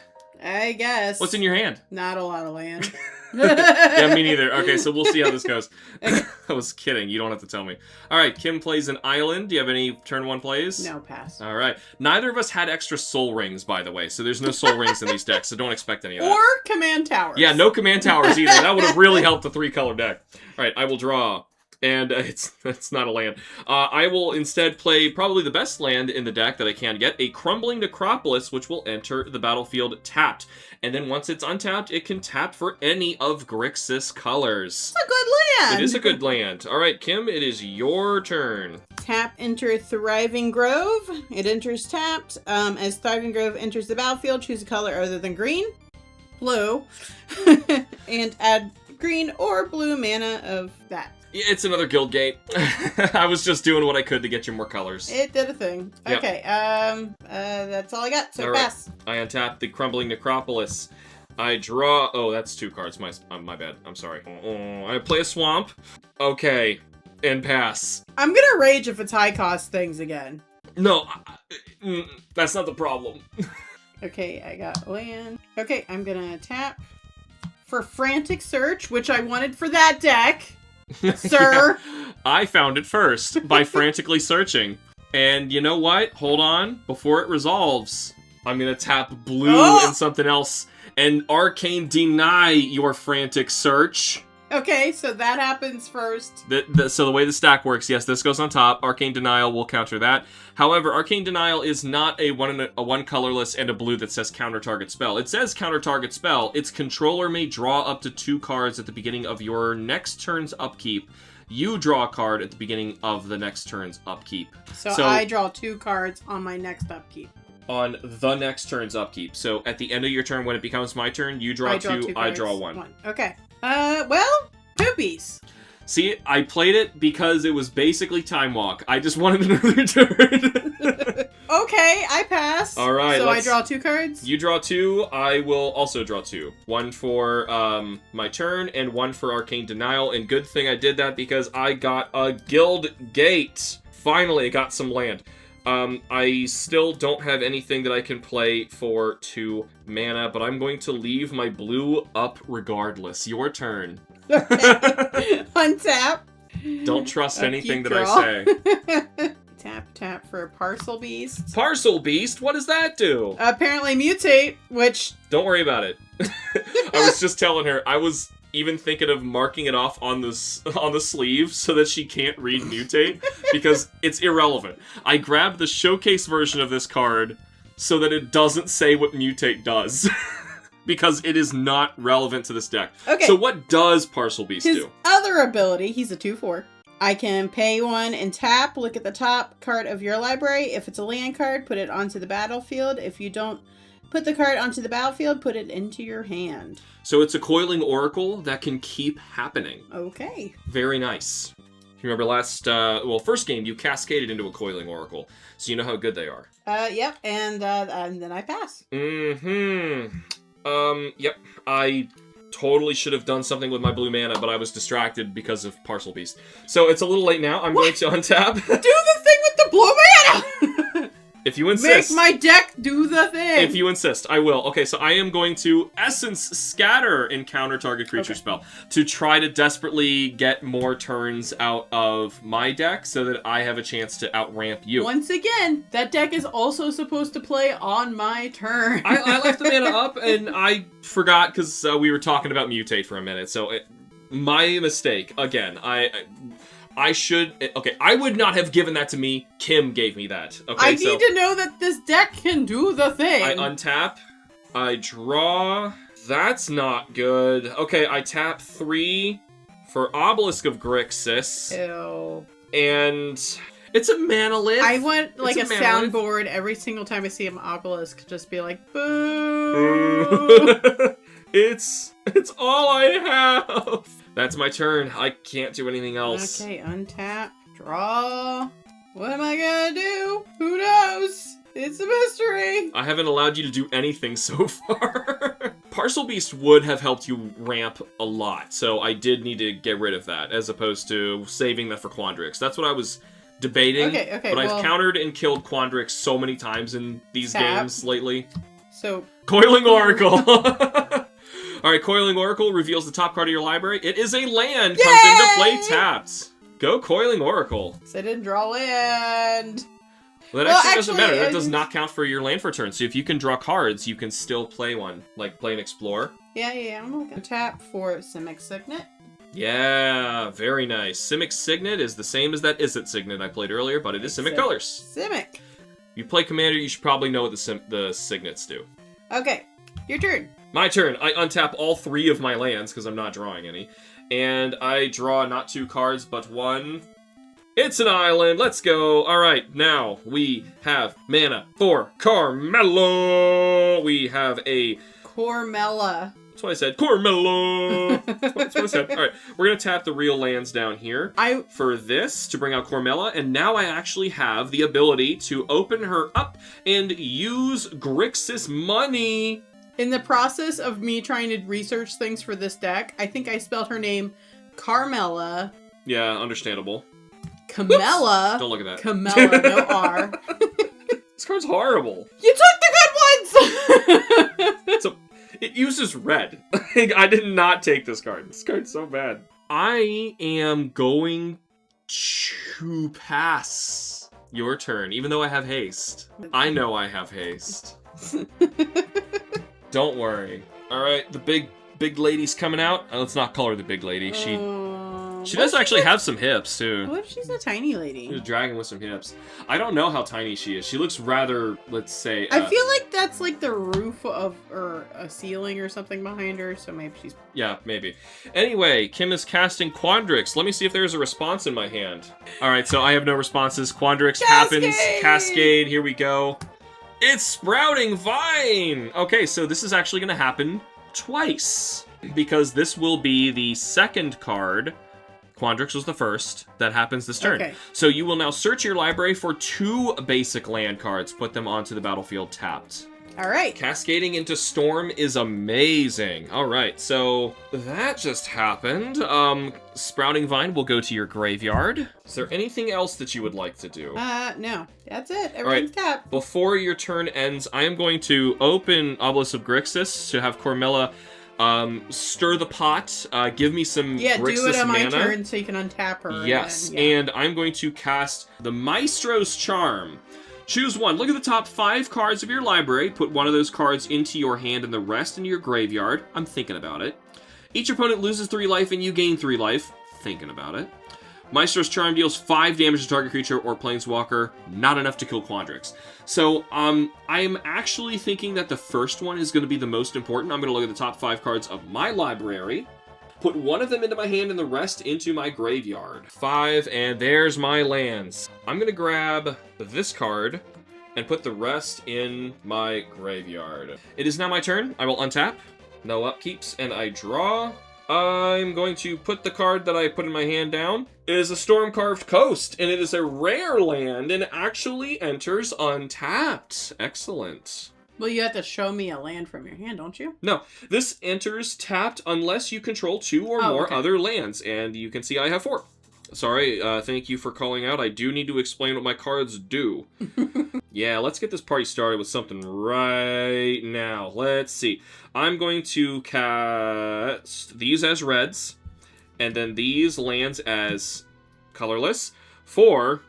B: I guess.
A: What's in your hand?
B: Not a lot of land.
A: Yeah, me neither. Okay, so we'll see how this goes. I was kidding. You don't have to tell me. All right, Kim plays an island. Do you have any turn 1 plays?
B: No, pass.
A: All right. Neither of us had extra soul rings, by the way, so there's no soul rings in these decks, so don't expect any of that.
B: Or command towers.
A: Yeah, no command towers either. That would have really helped the 3-color deck. All right, I will draw. And it's not a land. I will instead play probably the best land in the deck that I can get, a Crumbling Necropolis, which will enter the battlefield tapped. And then once it's untapped, it can tap for any of Grixis colors.
B: It's a good land!
A: It is a good land. All right, Kim, it is your turn.
B: Tap, enter Thriving Grove. It enters tapped. As Thriving Grove enters the battlefield, choose a color other than green, blue, and add green or blue mana of that.
A: It's another guild gate. I was just doing what I could to get you more colors.
B: It did a thing.
A: Yep.
B: Okay, that's all I got, so
A: all
B: pass.
A: Right. I untap the Crumbling Necropolis. I draw... Oh, that's 2 cards. My bad. I'm sorry. I play a Swamp. Okay. And pass.
B: I'm gonna rage if it's high cost things again.
A: No. That's not the problem.
B: Okay, I got land. Okay, I'm gonna tap for Frantic Search, which I wanted for that deck. Sir.
A: Yeah, I found it first by frantically searching. And you know what? Hold on. Before it resolves, I'm going to tap blue and something else and Arcane deny your frantic search.
B: Okay, so that happens first.
A: So the way the stack works, yes, this goes on top. Arcane Denial will counter that. However, Arcane Denial is not a one colorless and a blue that says counter target spell. It says counter target spell. Its controller may draw up to 2 cards at the beginning of your next turn's upkeep. You draw a card at the beginning of the next turn's upkeep.
B: So I draw 2 cards on my next upkeep.
A: On the next turn's upkeep. So at the end of your turn, when it becomes my turn, you draw 2, I draw 1.
B: Okay. Well, poopies.
A: See, I played it because it was basically Time Walk. I just wanted another turn.
B: Okay, I pass.
A: All right.
B: So I draw 2 cards?
A: You draw 2. I will also draw 2. 1 for my turn and 1 for Arcane Denial. And good thing I did that because I got a Guild Gate. Finally, I got some land. I still don't have anything that I can play for 2 mana, but I'm going to leave my blue up regardless. Your turn.
B: Untap.
A: Don't trust anything that I say.
B: Tap for Parcel Beast.
A: Parcel Beast? What does that do?
B: Apparently mutate, which...
A: Don't worry about it. I was just telling her, I was even thinking of marking it off on the sleeve so that she can't read mutate, because it's irrelevant. I grabbed the showcase version of this card so that it doesn't say what mutate does. Because it is not relevant to this deck.
B: Okay.
A: So what does Parcel Beast do?
B: His other ability, he's a 2/4. I can pay 1 and tap, look at the top card of your library. If it's a land card, put it onto the battlefield. If you don't put the card onto the battlefield, put it into your hand.
A: So it's a Coiling Oracle that can keep happening.
B: Okay.
A: Very nice. You remember first game, you cascaded into a Coiling Oracle. So you know how good they are.
B: Yep, and then I pass.
A: Yep. I totally should have done something with my blue mana, but I was distracted because of Parcel Beast. So it's a little late now. I'm going to untap.
B: Do the thing with the blue mana!
A: If you insist.
B: Make my deck do the thing!
A: If you insist, I will. Okay, so I am going to Essence Scatter in counter target creature spell to try to desperately get more turns out of my deck so that I have a chance to outramp you.
B: Once again, that deck is also supposed to play on my turn.
A: I left the mana up and I forgot because we were talking about mutate for a minute. So my mistake. Again, I should... Okay, I would not have given that to me. Kim gave me that. Okay,
B: I need to know that this deck can do the thing.
A: I untap. I draw. That's not good. Okay, I tap 3 for Obelisk of Grixis.
B: Ew.
A: And it's a manolith.
B: I want, like, a soundboard every single time I see an Obelisk. Just be like, boo!
A: It's all I have. That's my turn. I can't do anything else.
B: Okay, untap, draw. What am I gonna do? Who knows? It's a mystery.
A: I haven't allowed you to do anything so far. Parcel Beast would have helped you ramp a lot, so I did need to get rid of that, as opposed to saving that for Quandrix. That's what I was debating.
B: Okay,
A: but I've countered and killed Quandrix so many times in these games lately.
B: So...
A: Coiling Oracle! Alright, Coiling Oracle reveals the top card of your library. It is a land, comes into play tapped. Go Coiling Oracle.
B: So I didn't draw land.
A: Well, that actually doesn't matter. That does not count for your land for turn. So if you can draw cards, you can still play one. Like play an Explore.
B: Yeah. I'm gonna tap for Simic Signet.
A: Yeah, very nice. Simic Signet is the same as that Izzet Signet I played earlier, but it is Simic colors.
B: Simic.
A: You play Commander, you should probably know what the Signets do.
B: Okay, your turn.
A: My turn. I untap all 3 of my lands, because I'm not drawing any. And I draw not 2 cards, but 1. It's an island. Let's go. All right, now we have mana for Carmelo. We have a...
B: Cormella.
A: That's what I said. Carmelo. That's what I said. All right, we're going to tap the real lands down here for this to bring out Cormella. And now I actually have the ability to open her up and use Grixis money.
B: In the process of me trying to research things for this deck, I think I spelled her name Carmella.
A: Yeah, understandable.
B: Camella.
A: Don't look at that.
B: Camella, no R.
A: This card's horrible.
B: You took the good ones!
A: So, it uses red. I did not take this card. This card's so bad. I am going to pass your turn, even though I have haste. I know I have haste. Don't worry. Alright, the big Big lady's coming out. Let's not call her the big lady. She
B: She
A: does actually have some hips, too.
B: What if she's a tiny lady?
A: She's a dragon with some hips. I don't know how tiny she is. She looks rather, let's say...
B: I feel like that's like the roof of, or a ceiling or something behind her, so maybe she's...
A: Yeah, maybe. Anyway, Kim is casting Quandrix. Let me see if there's a response in my hand. Alright, so I have no responses. Quandrix happens. Cascade, here we go. It's Sprouting Vine! Okay, so this is actually going to happen twice. Because this will be the second card. Quandrix was the first. That happens this turn.
B: Okay.
A: So you will now search your library for 2 basic land cards. Put them onto the battlefield tapped.
B: All right.
A: Cascading into Storm is amazing. All right, so that just happened. Sprouting Vine will go to your graveyard. Is there anything else that you would like to do?
B: No. That's it. Everything's tapped.
A: Before your turn ends, I am going to open Obelisk of Grixis to have Cormella stir the pot. Give me some
B: Yeah,
A: Grixis
B: do it on my
A: mana.
B: turn so you can untap her.
A: Yes,
B: and, yeah.
A: and I'm going to cast the Maestro's Charm. Choose one. Look at the top 5 cards of your library. Put one of those cards into your hand and the rest into your graveyard. I'm thinking about it. Each opponent loses 3 life and you gain 3 life. Thinking about it. Maestro's Charm deals 5 damage to target creature or planeswalker. Not enough to kill Quandrix. So, I'm actually thinking that the first one is going to be the most important. I'm going to look at the top 5 cards of my library. Put one of them into my hand and the rest into my graveyard. 5, and there's my lands. I'm going to grab this card and put the rest in my graveyard. It is now my turn. I will untap. No upkeeps, and I draw. I'm going to put the card that I put in my hand down. It is a Storm-Carved Coast, and it is a rare land and actually enters untapped. Excellent.
B: Well, you have to show me a land from your hand, don't you?
A: No, this enters tapped unless you control 2 or more other lands, and you can see I have 4. Sorry, thank you for calling out. I do need to explain what my cards do. Yeah, let's get this party started with something right now. Let's see. I'm going to cast these as reds, and then these lands as colorless for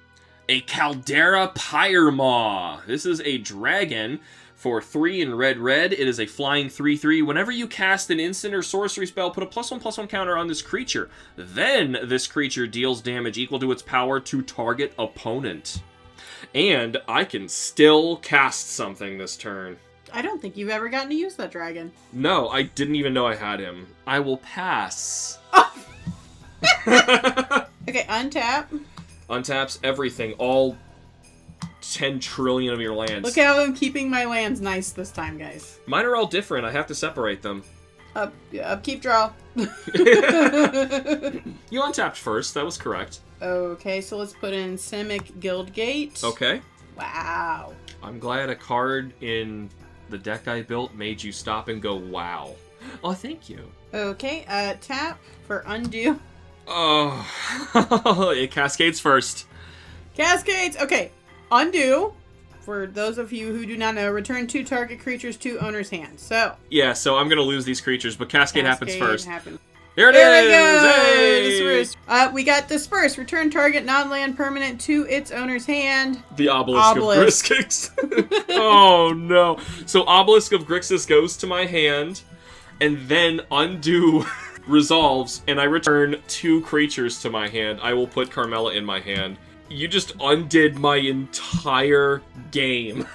A: a Caldera Pyremaw. This is a dragon. For 3 in red, it is a flying 3/3. Whenever you cast an instant or sorcery spell, put a +1/+1 counter on this creature. Then this creature deals damage equal to its power to target opponent. And I can still cast something this turn.
B: I don't think you've ever gotten to use that dragon.
A: No, I didn't even know I had him. I will pass.
B: Okay, untap.
A: Untaps everything, all 10 trillion of your lands.
B: Look how I'm keeping my lands nice this time, guys.
A: Mine are all different. I have to separate them.
B: Upkeep, draw.
A: You untapped first. That was correct.
B: Okay, so let's put in Simic Guildgate.
A: Okay.
B: Wow.
A: I'm glad a card in the deck I built made you stop and go, wow. Oh, thank you.
B: Okay, tap for undo.
A: Oh, it cascades first.
B: Cascades! Okay, undo. For those of you who do not know, return 2 target creatures to owner's hand. So.
A: Yeah, so I'm going to lose these creatures, but Cascade happens first.
B: Happens.
A: There it
B: there
A: is!
B: We go!
A: Hey!
B: Disperse. We got Disperse. Return target non-land permanent to its owner's hand.
A: The Obelisk of Grixis. Oh, no. So Obelisk of Grixis goes to my hand, and then undo resolves, and I return 2 creatures to my hand. I will put Carmella in my hand. You just undid my entire game.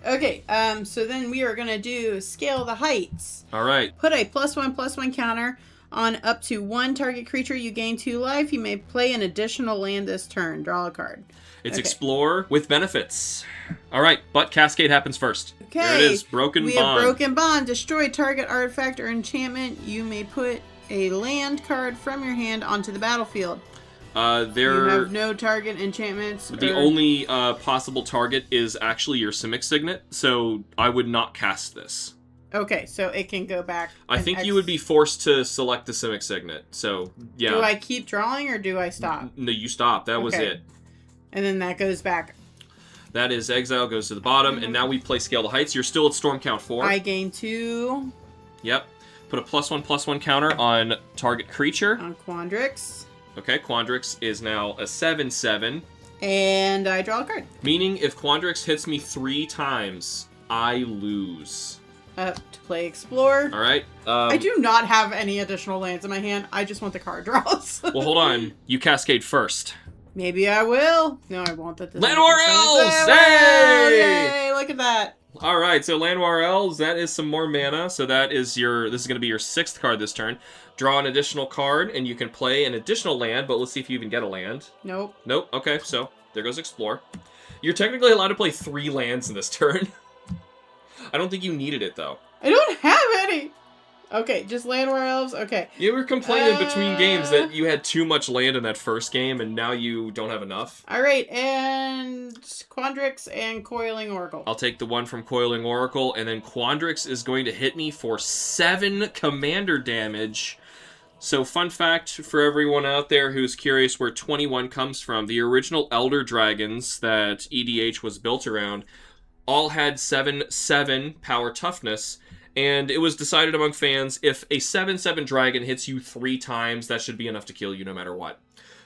B: Okay, so then we are going to do Scale the Heights.
A: All right.
B: Put a +1/+1 counter on up to 1 target creature. You gain 2 life. You may play an additional land this turn. Draw a card.
A: It's Explore with benefits. All right, but Cascade happens first.
B: Okay.
A: There it is, Broken Bond.
B: We have Broken Bond. Destroy target artifact or enchantment. You may put a land card from your hand onto the battlefield. You have no target enchantments.
A: The only possible target is actually your Simic Signet, so I would not cast this.
B: Okay, so it can go back.
A: I think you would be forced to select the Simic Signet, so yeah.
B: Do I keep drawing or do I stop?
A: No, you stop. That was it.
B: And then that goes back.
A: That is Exile, goes to the bottom, and now we play Scale the Heights. You're still at Storm Count 4.
B: I gain 2.
A: Yep. Put a +1/+1 counter on target creature.
B: On Quandrix.
A: Okay, Quandrix is now a 7/7.
B: And I draw a card.
A: Meaning, if Quandrix hits me 3 times, I lose.
B: To play Explore.
A: All right.
B: I do not have any additional lands in my hand. I just want the card draws.
A: Well, hold on. You cascade first.
B: Maybe I will. No, I won't.
A: Llanowar Elves! Hey!
B: Yay! Look at that.
A: All right, so Llanowar Elves, that is some more mana. So that is this is going to be your 6th card this turn. Draw an additional card, and you can play an additional land, but let's see if you even get a land.
B: Nope.
A: Nope. Okay, so there goes Explore. You're technically allowed to play 3 lands in this turn. I don't think you needed it, though.
B: I don't have any. Okay, just Llanowar Elves? Okay.
A: You were complaining between games that you had too much land in that first game, and now you don't have enough.
B: All right, and Quandrix and Coiling Oracle.
A: I'll take the one from Coiling Oracle, and then Quandrix is going to hit me for 7 commander damage. So, fun fact for everyone out there who's curious where 21 comes from, the original Elder Dragons that EDH was built around all had 7/7 power toughness, and it was decided among fans, if a 7/7 dragon hits you 3 times, that should be enough to kill you no matter what.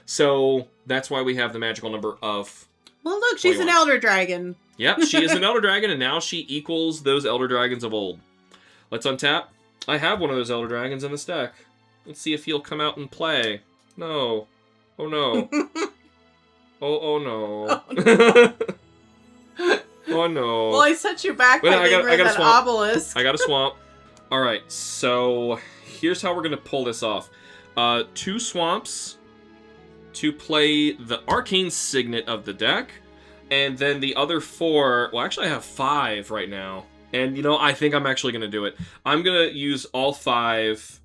A: So that's why we have the magical number of
B: Well, look, she's
A: 21.
B: an Elder Dragon.
A: Yep, she is an Elder Dragon, and now she equals those Elder Dragons of old. Let's untap. I have one of those Elder Dragons in this deck. Let's see if he'll come out and play. No. Oh no. oh no.
B: Oh, no.
A: Oh no.
B: Well, I set you back by getting rid of that obelisk.
A: I got a swamp. Alright, so here's how we're going to pull this off. 2 swamps to play the Arcane Signet of the deck. And then the other 4... Well, actually I have 5 right now. And, you know, I think I'm actually going to do it. I'm going to use all 5...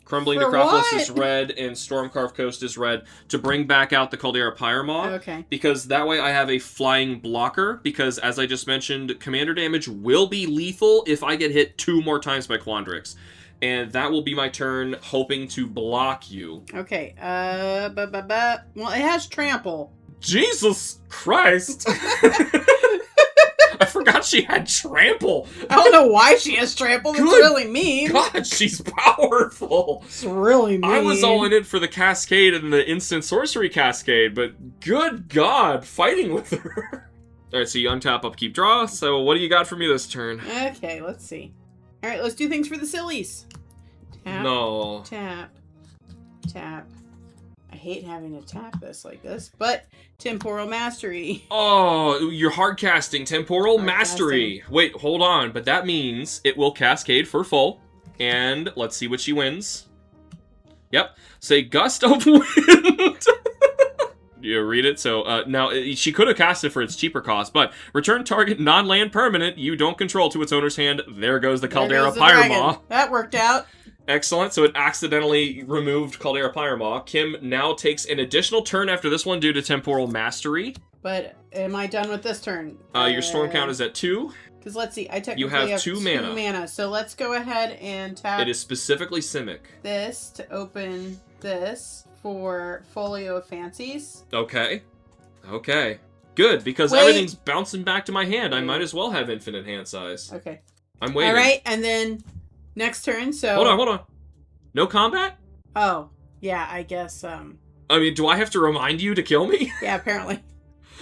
A: Crumbling
B: For
A: Necropolis
B: what?
A: is red, and Stormcarved Coast is red, to bring back out the Caldera Pyramaw.
B: Okay.
A: Because that way I have a flying blocker, because as I just mentioned, commander damage will be lethal if I get hit 2 more times by Quandrix. And that will be my turn, hoping to block you.
B: Okay, well, it has Trample.
A: Jesus Christ! I forgot she had Trample!
B: I don't know why she has Trample. That's
A: Good
B: really mean.
A: God, she's powerful!
B: It's really mean.
A: I was all in it for the Cascade and the Instant Sorcery Cascade, but good God, fighting with her. Alright, so you untap, upkeep, draw. So what do you got for me this turn?
B: Okay, let's see. Alright, let's do things for the sillies. Tap,
A: No.
B: tap, tap. I hate having to tap this like this, but Temporal Mastery.
A: Oh, you're hard casting Temporal
B: Hard
A: Mastery.
B: casting.
A: Wait, hold on, but that means it will cascade for full. And let's see what she wins. Yep. Say Gust of Wind. You read it? So, now, she could have cast it for its cheaper cost, but return target non-land permanent you don't control to its owner's hand. There goes the Caldera Pyramaw.
B: That worked out.
A: Excellent. So it accidentally removed Caldera Pyramaw. Kim now takes an additional turn after this one due to Temporal Mastery.
B: But am I done with this turn?
A: Your storm count is at 2.
B: Because let's see, I technically
A: You have
B: have
A: 2
B: 2
A: mana.
B: mana. So let's go ahead and tap
A: It is specifically Simic.
B: this to open this for Folio of Fancies.
A: Okay. Okay. Good, because
B: Wait.
A: everything's bouncing back to my hand. I might as well have infinite hand size.
B: Okay.
A: I'm waiting.
B: All right, and then next turn, so...
A: Hold on. No combat?
B: Oh, yeah, I guess,
A: I mean, do I have to remind you to kill me?
B: yeah, apparently.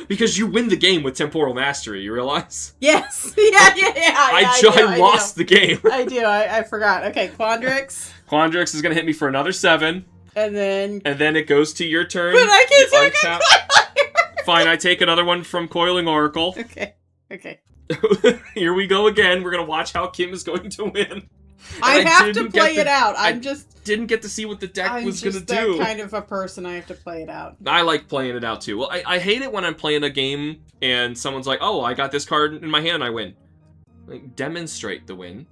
A: Because you win the game with Temporal Mastery, you realize?
B: Yes! yeah.
A: I lost the game.
B: I do, I forgot. Okay, Quandrix.
A: Quandrix is going to hit me for another 7.
B: And then...
A: And then it goes to your turn.
B: But I can't
A: You
B: take
A: untap. Fine, I take another one from Coiling Oracle.
B: Okay.
A: Here we go again. We're going to watch how Kim is going to win.
B: I
A: And
B: have to
A: didn't
B: play
A: get
B: it out.
A: I
B: I'm just...
A: didn't get to see what the deck
B: I'm
A: was going to
B: just that
A: do.
B: kind of a person. I have to play it out.
A: I like playing it out too. Well, I hate it when I'm playing a game and someone's like, oh, I got this card in my hand, I win. Like, demonstrate the win.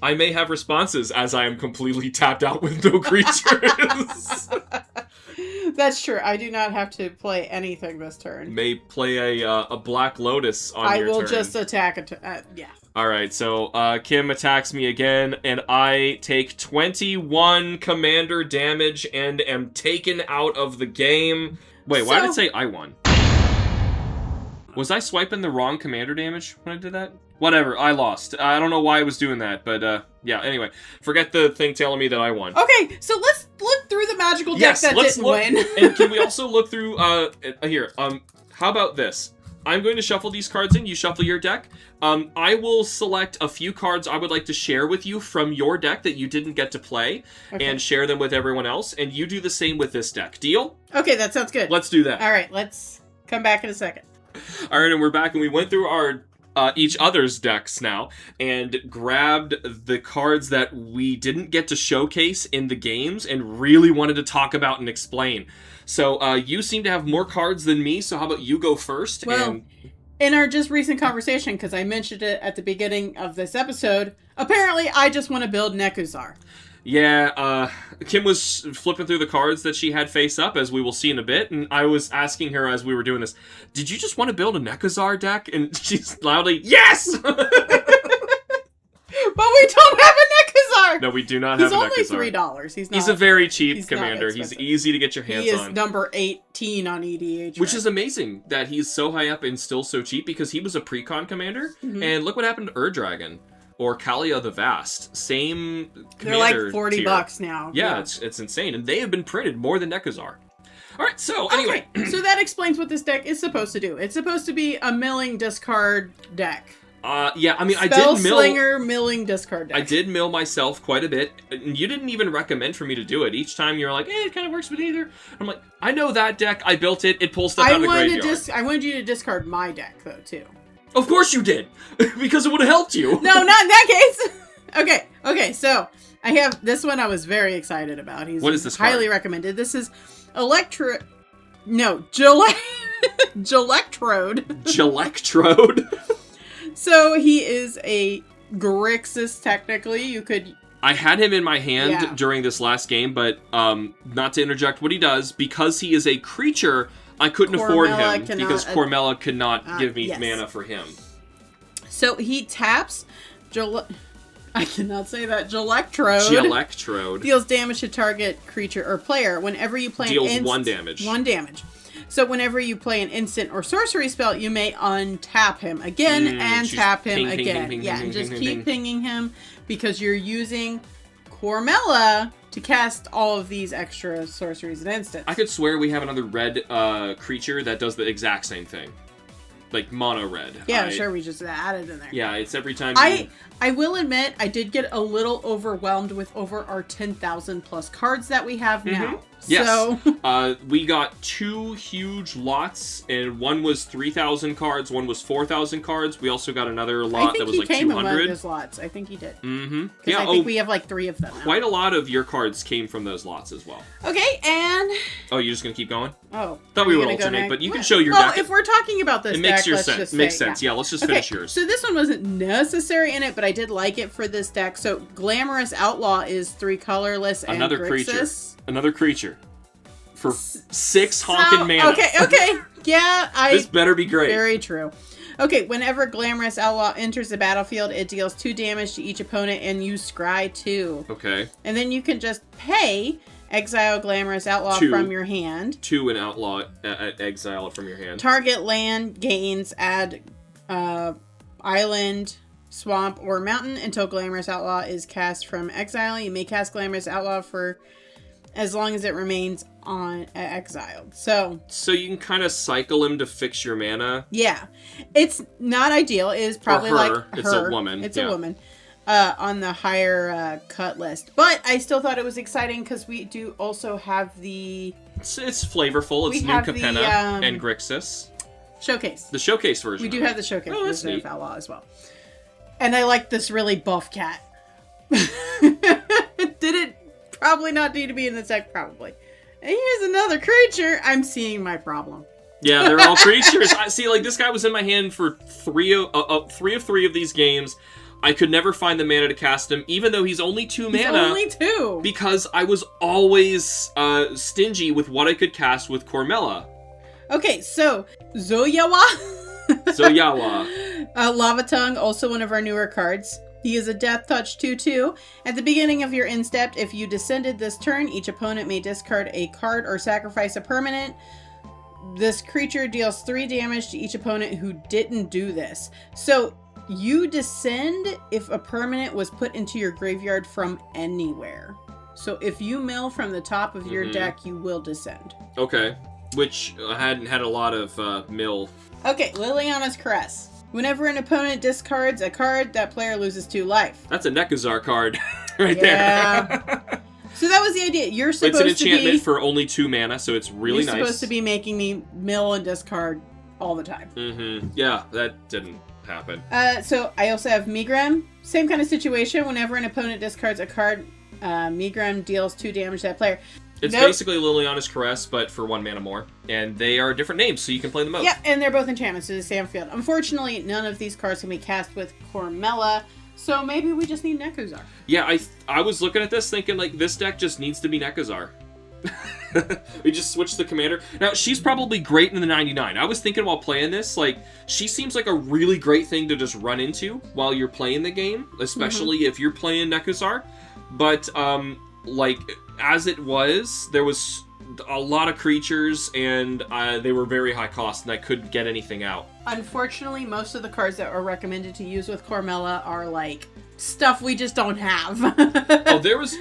A: I may have responses as I am completely tapped out with no creatures.
B: That's true. I do not have to play anything this turn.
A: May play a Black Lotus on your turn.
B: I will just attack yeah.
A: Alright, so Kim attacks me again, and I take 21 commander damage and am taken out of the game. Wait, why did it say I won? Was I swiping the wrong commander damage when I did that? Whatever, I lost. I don't know why I was doing that, but yeah, anyway. Forget the thing telling me that I won.
B: Okay, so let's look through the magical deck that didn't win.
A: And can we also look through, here, how about this? I'm going to shuffle these cards in. You shuffle your deck. I will select a few cards I would like to share with you from your deck that you didn't get to play and share them with everyone else. And you do the same with this deck. Deal?
B: Okay, that sounds good.
A: Let's do that.
B: All right, let's come back in a second.
A: All right, and we're back, and we went through our each other's decks now and grabbed the cards that we didn't get to showcase in the games and really wanted to talk about and explain. So you seem to have more cards than me, so how about you go first?
B: Well, in our just recent conversation, because I mentioned it at the beginning of this episode, apparently I just want to build Nekuzar.
A: Yeah, Kim was flipping through the cards that she had face up, as we will see in a bit, and I was asking her as we were doing this, did you just want to build a Nekuzar deck? And she's loudly, yes! But we
B: don't have a Nekuzar!
A: No, we do not have a Nekuzar.
B: He's only $3. He's
A: a very cheap commander. He's easy to get your hands on.
B: He is number 18 on EDH.
A: Which is amazing that he's so high up and still so cheap, because he was a pre-con commander, and look what happened to Ur-Dragon. Or Kalia the Vast. Same commander.
B: They're like $40 now.
A: Yeah, it's insane. And they have been printed more than Nekuzar. Alright, so anyway.
B: Okay, so that explains what this deck is supposed to do. It's supposed to be a milling discard deck.
A: Yeah, I mean,
B: Spellslinger milling discard deck.
A: I did mill myself quite a bit. And you didn't even recommend for me to do it. Each time you're like, it kind of works with either. I'm like, I know that deck. I built it. It pulls stuff out of the graveyard.
B: I wanted you to discard my deck, though, too.
A: Of course you did! Because it would have helped you!
B: No, not in that case! Okay, so I have this one I was very excited about.
A: What is this
B: highly
A: card?
B: recommended. This is Gelectrode.
A: Gelectrode?
B: So he is a Grixis, technically. You could...
A: I had him in my hand during this last game, but not to interject what he does, because he is a creature... I couldn't afford him because Cormella could not give me mana for him.
B: So he taps I cannot say that. Gelectrode.
A: Gelectrode.
B: Deals damage to target creature or player. Whenever you play
A: deals 1 damage.
B: 1 damage. So whenever you play an instant or sorcery spell, you may untap him again and tap him again. Ping, and just keep pinging him because you're using Cormella to cast all of these extra sorceries and instants.
A: I could swear we have another red creature that does the exact same thing. Like mono red.
B: Yeah, sure, we just added in there.
A: Yeah, it's every time
B: I will admit, I did get a little overwhelmed with over our 10,000 plus cards that we have now.
A: Yes.
B: So
A: we got 2 huge lots, and one was 3,000 cards, one was 4,000 cards. We also got another lot that was like 200.
B: I think he came in one of his lots. I think he did.
A: Mm-hmm.
B: Yeah, I think we have like 3 of them now.
A: Quite a lot of your cards came from those lots as well.
B: Okay, and...
A: Oh, you're just going to keep going?
B: Oh.
A: Thought we would alternate, but you can show your deck.
B: Well, if we're talking about this deck, let's just say...
A: Makes sense. Yeah, let's just finish yours.
B: So this one wasn't necessary in it, but I did like it for this deck. So Glamorous Outlaw is 3 colorless and
A: Another
B: Grixis.
A: Another creature. For 6 honkin' mana.
B: Okay. Yeah,
A: This better be great.
B: Very true. Okay, whenever Glamorous Outlaw enters the battlefield, it deals 2 damage to each opponent, and you scry 2.
A: Okay.
B: And then you can just pay exile Glamorous Outlaw from your hand.
A: 2 and outlaw exile from your hand.
B: Target land gains add island, swamp, or mountain until Glamorous Outlaw is cast from exile. You may cast Glamorous Outlaw for as long as it remains on exiled. So
A: you can kind of cycle him to fix your mana.
B: Yeah, it's not ideal. It is probably like her.
A: It's a woman.
B: It's a woman on the higher cut list. But I still thought it was exciting because we do also have the.
A: It's flavorful. It's new Capenna and Grixis.
B: Showcase.
A: The showcase version.
B: We do have the showcase version of Outlaw as well. And I like this really buff cat. Did it probably not need to be in this deck? Probably. And here's another creature. I'm seeing my problem.
A: Yeah, they're all creatures. I see, like, this guy was in my hand for 3 of 3 of these games. I could never find the mana to cast him, even though he's only 2 mana.
B: He's only 2.
A: Because I was always stingy with what I could cast with Cormella.
B: Okay, so Zoyawa. Lava Tongue, also one of our newer cards. He is a Death Touch 2/2. At the beginning of your end step, if you descended this turn, each opponent may discard a card or sacrifice a permanent. This creature deals 3 damage to each opponent who didn't do this. So you descend if a permanent was put into your graveyard from anywhere. So if you mill from the top of your deck, you will descend.
A: Okay. which hadn't had a lot of mill.
B: Okay, Liliana's Caress. Whenever an opponent discards a card, that player loses 2 life.
A: That's a Nekuzar card right
B: there. So that was the idea. You're supposed to be...
A: It's an enchantment for only 2 mana, so it's really nice.
B: You're supposed to be making me mill and discard all the time.
A: Mm-hmm. Yeah, that didn't happen.
B: So I also have Migram. Same kind of situation. Whenever an opponent discards a card, Migram deals 2 damage to that player.
A: It's basically Liliana's Caress, but for 1 mana more. And they are different names, so you can play them both.
B: Yeah, and they're both enchantments to the same field. Unfortunately, none of these cards can be cast with Cormella, so maybe we just need Nekuzar.
A: Yeah, I was looking at this thinking, like, this deck just needs to be Nekuzar. We just switched the commander. Now, she's probably great in the 99. I was thinking while playing this, like, she seems like a really great thing to just run into while you're playing the game, especially if you're playing Nekuzar. But, like, as it was, there was a lot of creatures, and they were very high cost, and I couldn't get anything out.
B: Unfortunately, most of the cards that are recommended to use with Cormella are, like, stuff we just don't have.
A: Oh, there was,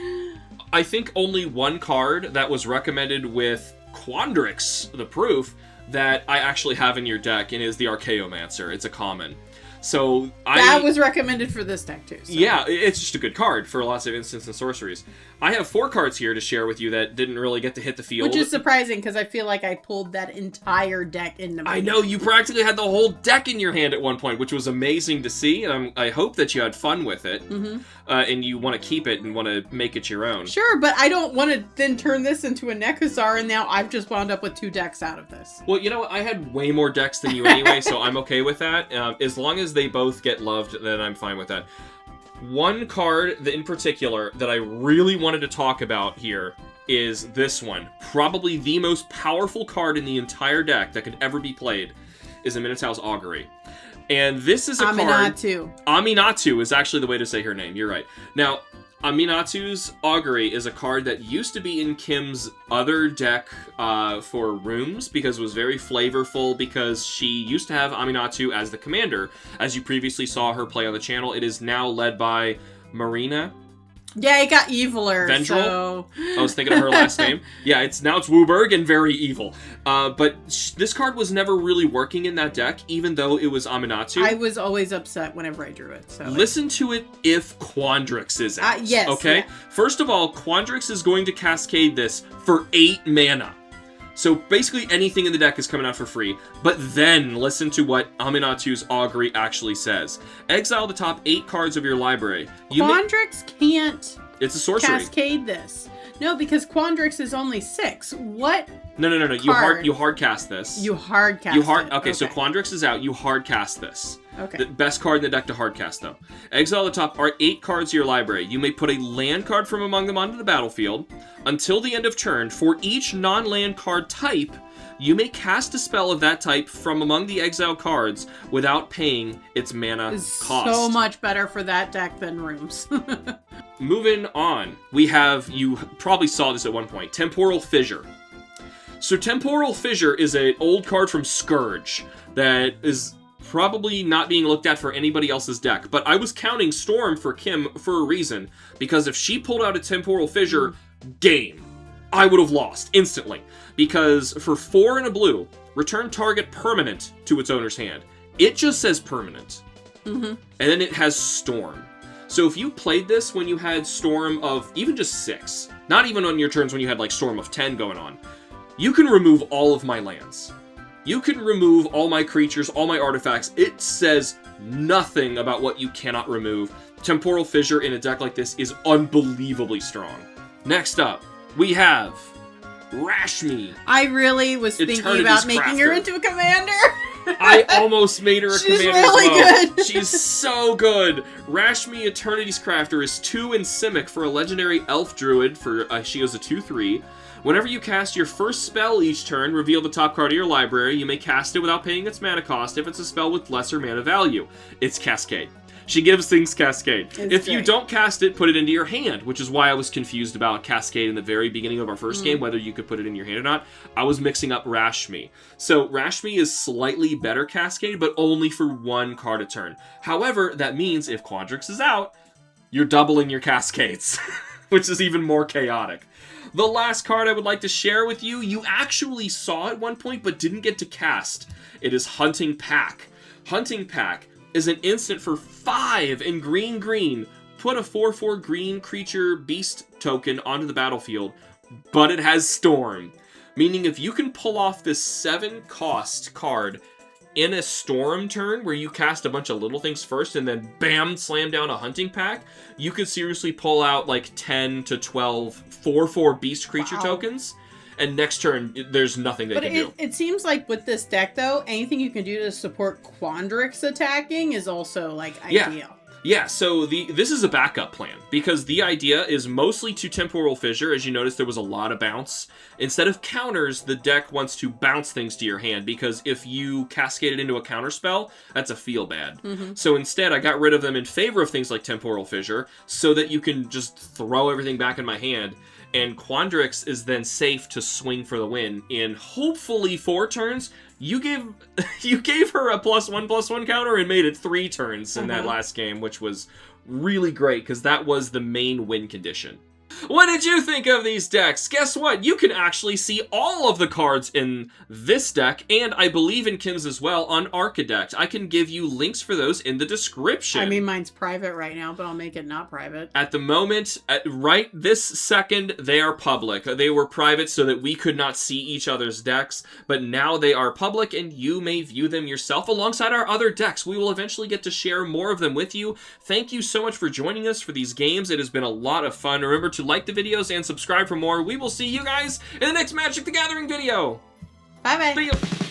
A: I think, only 1 card that was recommended with Quandrix, the proof, that I actually have in your deck, and is the Archaeomancer. It's a common. So
B: that was recommended for this deck too. So.
A: Yeah, it's just a good card for lots of instants and sorceries. I have 4 cards here to share with you that didn't really get to hit the field.
B: Which is surprising, because I feel like I pulled that entire deck into my
A: I know, you practically had the whole deck in your hand at one point, which was amazing to see, and I hope that you had fun with it, and you want to keep it and want to make it your own.
B: Sure, but I don't want to then turn this into a Nekuzar, and now I've just wound up with 2 decks out of this.
A: Well, you know what? I had way more decks than you anyway, so I'm okay with that. As long as they both get loved, then I'm fine with that. One card that in particular that I really wanted to talk about here is this one. Probably the most powerful card in the entire deck that could ever be played is a Minotaur's Augury. And this is a card... Aminatu is actually the way to say her name. You're right. Now, Aminatu's Augury is a card that used to be in Kim's other deck for rooms, because it was very flavorful, because she used to have Aminatu as the commander. As you previously saw her play on the channel, it is now led by Marina.
B: Yeah, it got eviler,
A: Vendrell?
B: so...
A: I was thinking of her last name. Yeah, now it's Wooburg and very evil. But this card was never really working in that deck, even though it was Aminatu.
B: I was always upset whenever I drew it. So
A: listen to it if Quandrix is out.
B: Yes.
A: Okay? Yeah. First of all, Quandrix is going to cascade this for 8 mana. So basically anything in the deck is coming out for free. But then listen to what Aminatu's Augury actually says. Exile the top 8 cards of your library.
B: Quandrix can't
A: it's a sorcery.
B: Cascade this. No, because Quandrix is only 6. What?
A: No. You hard cast this.
B: You hard cast it.
A: Okay, so Quandrix is out. You hard cast this.
B: Okay.
A: The best card in the deck to hard cast, though. Exile the top 8 cards of your library. You may put a land card from among them onto the battlefield. Until the end of turn, for each non-land card type, you may cast a spell of that type from among the exiled cards without paying its mana cost.
B: So much better for that deck than rooms.
A: Moving on, we have, you probably saw this at one point, Temporal Fissure. So Temporal Fissure is an old card from Scourge that is probably not being looked at for anybody else's deck. But I was counting Storm for Kim for a reason, because if she pulled out a Temporal Fissure, game. I would have lost instantly. Because for 4 and a blue, return target permanent to its owner's hand. It just says permanent. And then it has Storm. So if you played this when you had Storm of even just 6, not even on your turns when you had like Storm of 10 going on, you can remove all of my lands. You can remove all my creatures, all my artifacts. It says nothing about what you cannot remove. Temporal Fissure in a deck like this is unbelievably strong. Next up, we have Rashmi.
B: I really was thinking about making her into a commander.
A: I almost made her a commander
B: really
A: as well.
B: Good.
A: She's so good. Rashmi Eternity's Crafter is 2 in Simic for a legendary elf druid. For she is a 2/3. Whenever you cast your first spell each turn, reveal the top card of your library. You may cast it without paying its mana cost if it's a spell with lesser mana value. It's Cascade. She gives things Cascade. If you don't cast it, put it into your hand, which is why I was confused about Cascade in the very beginning of our first game, whether you could put it in your hand or not. I was mixing up Rashmi. So Rashmi is slightly better Cascade, but only for 1 card a turn. However, that means if Quandrix is out, you're doubling your Cascades, which is even more chaotic. The last card I would like to share with you, you actually saw at one point but didn't get to cast. It is Hunting Pack. Hunting Pack is an instant for 5 in green. Put a 4/4 green creature beast token onto the battlefield, but it has Storm. Meaning if you can pull off this 7-cost card in a Storm turn where you cast a bunch of little things first and then bam, slam down a Hunting Pack, you could seriously pull out like 10 to 12 4/4 beast creature tokens. And next turn, there's nothing they can do.
B: It seems like with this deck, though, anything you can do to support Quandrix attacking is also, like, ideal.
A: Yeah, so this is a backup plan, because the idea is mostly to Temporal Fissure. As you notice, there was a lot of bounce. Instead of counters, the deck wants to bounce things to your hand, because if you cascade it into a counter spell, that's a feel bad. So instead, I got rid of them in favor of things like Temporal Fissure, so that you can just throw everything back in my hand. And Quandrix is then safe to swing for the win in hopefully 4 turns. You gave her a +1/+1 counter and made it 3 turns in that last game, which was really great because that was the main win condition. What did you think of these decks? Guess what? You can actually see all of the cards in this deck, and I believe in Kim's as well, on Archidect. I can give you links for those in the description.
B: I mean, mine's private right now, but I'll make it not private.
A: At the moment, right this second, they are public. They were private so that we could not see each other's decks, but now they are public, and you may view them yourself alongside our other decks. We will eventually get to share more of them with you. Thank you so much for joining us for these games. It has been a lot of fun. Remember to like the videos and subscribe for more. We will see you guys in the next Magic the Gathering video.
B: Bye-bye.
A: See you.